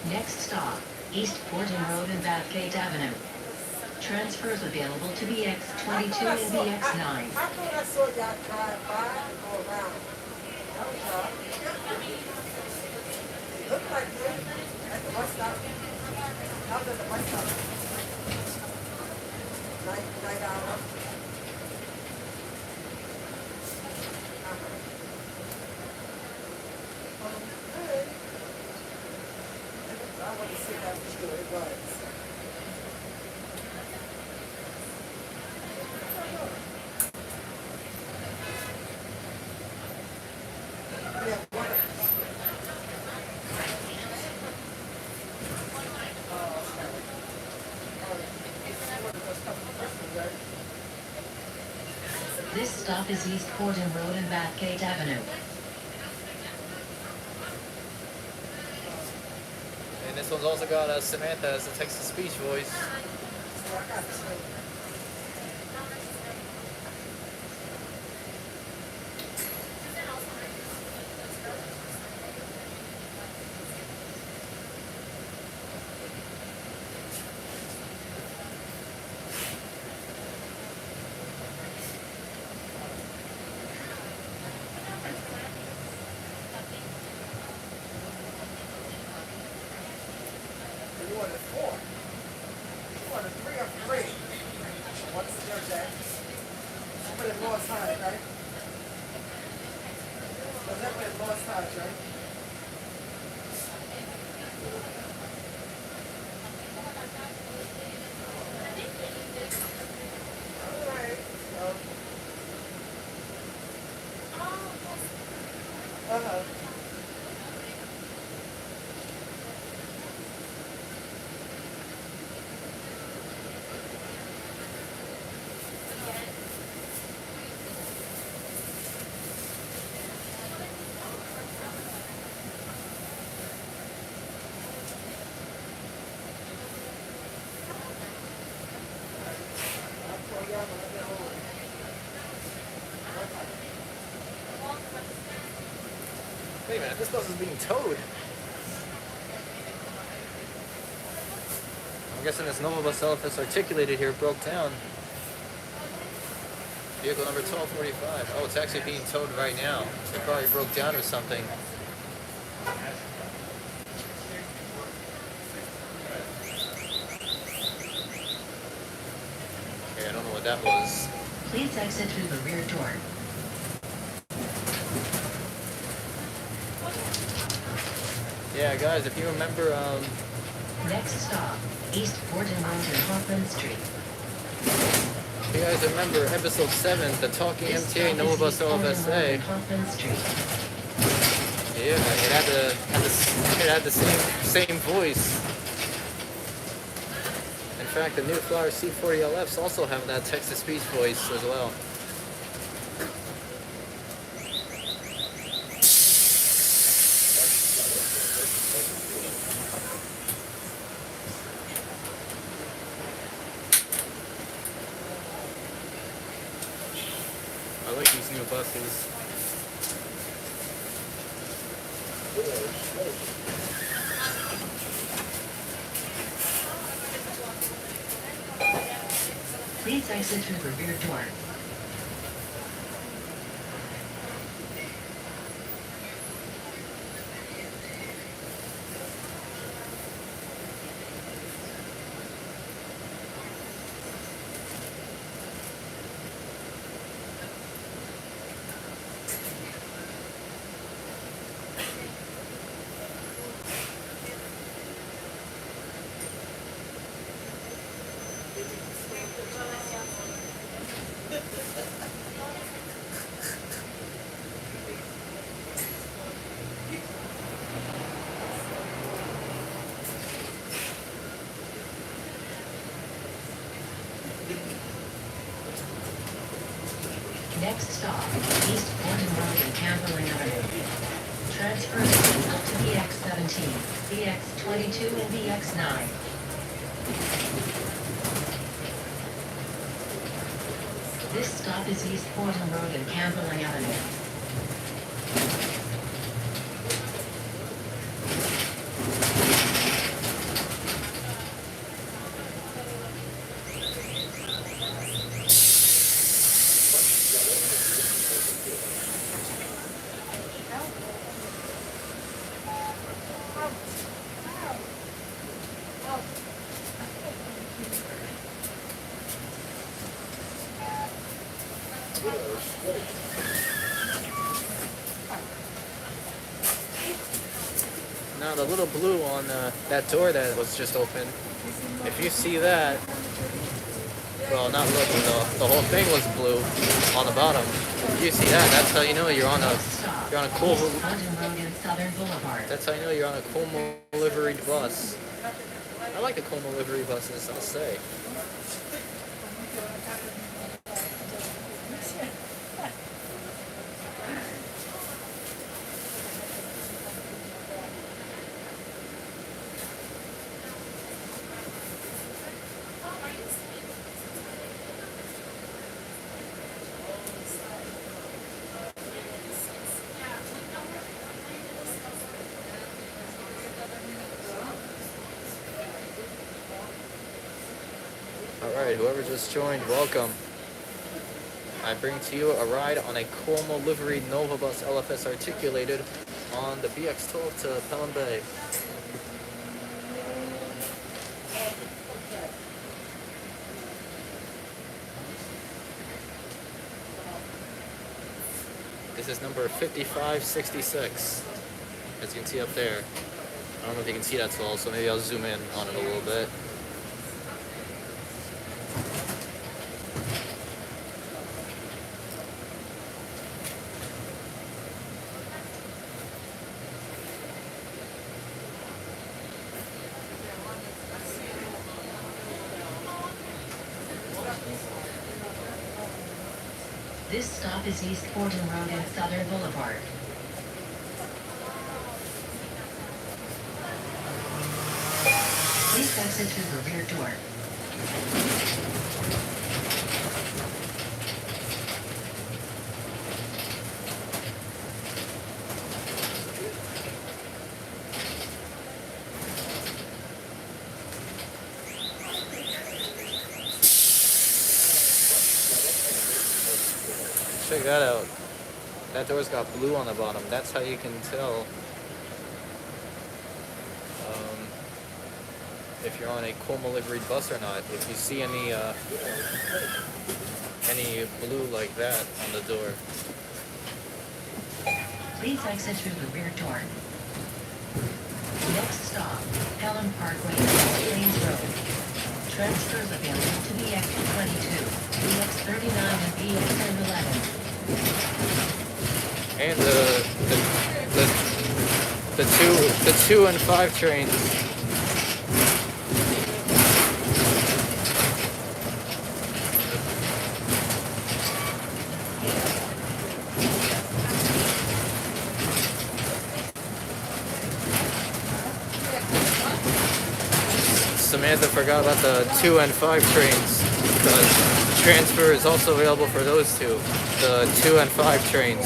Next stop, East Fordham Road and Bathgate Avenue. Transfers available to BX22 and BX9. I thought I saw y'all drive by or around. That was y'all. It looked like you at the bus stop. I was at the bus stop. Night hour. Good. I want to see how good it was. This stop is East Fordham Road and Bathgate Avenue. And this one's also got Samantha as the text-to-speech voice. You wanted 4. You wanted 3 or 3. What's your day? Put it lost high, right? Was that when it lost high, right? Alright. Uh-huh. Wait a minute, this bus is being towed. I'm guessing this Nova bus that's articulated here broke down. Vehicle number 1245. Oh, it's actually being towed right now. It probably broke down or something. Okay, I don't know what that was. Please exit through the rear door. Yeah, guys, if you remember, Next stop, East Fordham Road and Hoffman Street. if you guys remember episode 7, the Talking This MTA stop Nova is bus East Fordham Road OFSA. and Hoffman Street. Yeah, it had the same voice. In fact, the new Flyer C40LFs also have that text-to-speech voice as well. I like these new buses. Please exit through the rear door. Next stop, East Fordham Gambling Avenue. Transfers available to BX17, BX22, and BX9. This stop is East Fordham Road and Gambling Avenue. Now the little blue on that door that was just open, if you see that, well, not looking, the whole thing was blue on the bottom. If you see that, that's how you know you're on a cool. Fordham Road and Southern Boulevard. That's how you know you're on a Como liveried bus. I like the Como livery buses, I'll say. Alright, whoever just joined, welcome. I bring to you a ride on a Como liveried Nova Bus LFS articulated on the BX12 to Pelham Bay. This is number 5566, as you can see up there. I don't know if you can see that tall, so maybe I'll zoom in on it a little bit. This stop is East Fordham Road and Southern Boulevard. Please exit through the rear door. Check that out. That door's got blue on the bottom. That's how you can tell if you're on a Como liveried bus or not. If you see any blue like that on the door. Please exit through the rear door. Next stop, Pelham Parkway and Plains Road. Transfers available to BX22, BX39, and BX11. And the 2 and 5 trains. Samantha forgot about the 2 and 5 trains, because transfer is also available for those two, the 2 and 5 trains.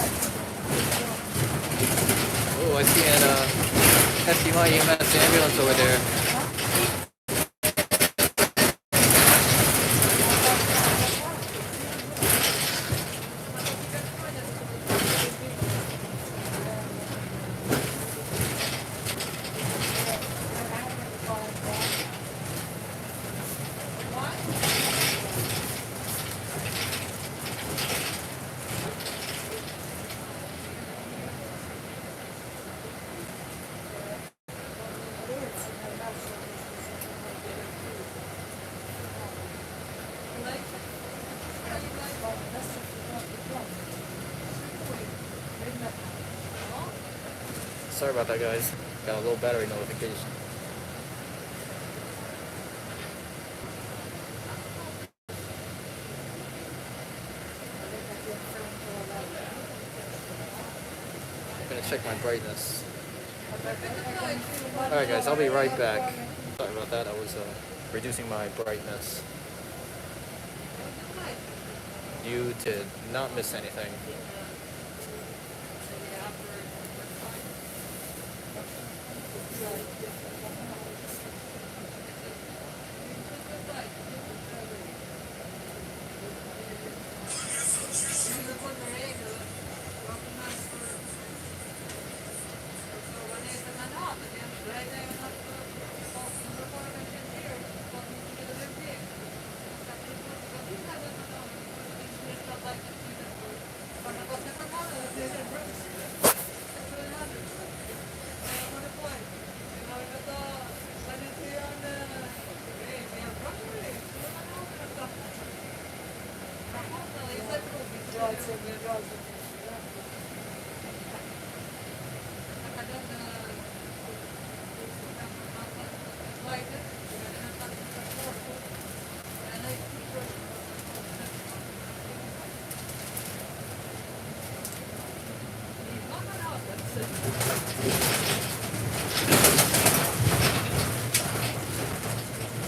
Oh, I see an FDY EMS ambulance over there. Sorry about that, guys. Got a low battery notification. check my brightness. Alright guys, I'll be right back. Sorry about that, I was reducing my brightness. You did not miss anything.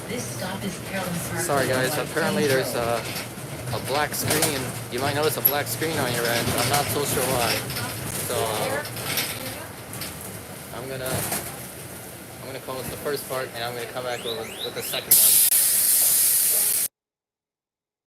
This stop is Pelham Parkway. Sorry guys, apparently there's a black screen. You might notice a black screen on your end. I'm not so sure why. So I'm gonna close the first part and I'm gonna come back with the second one.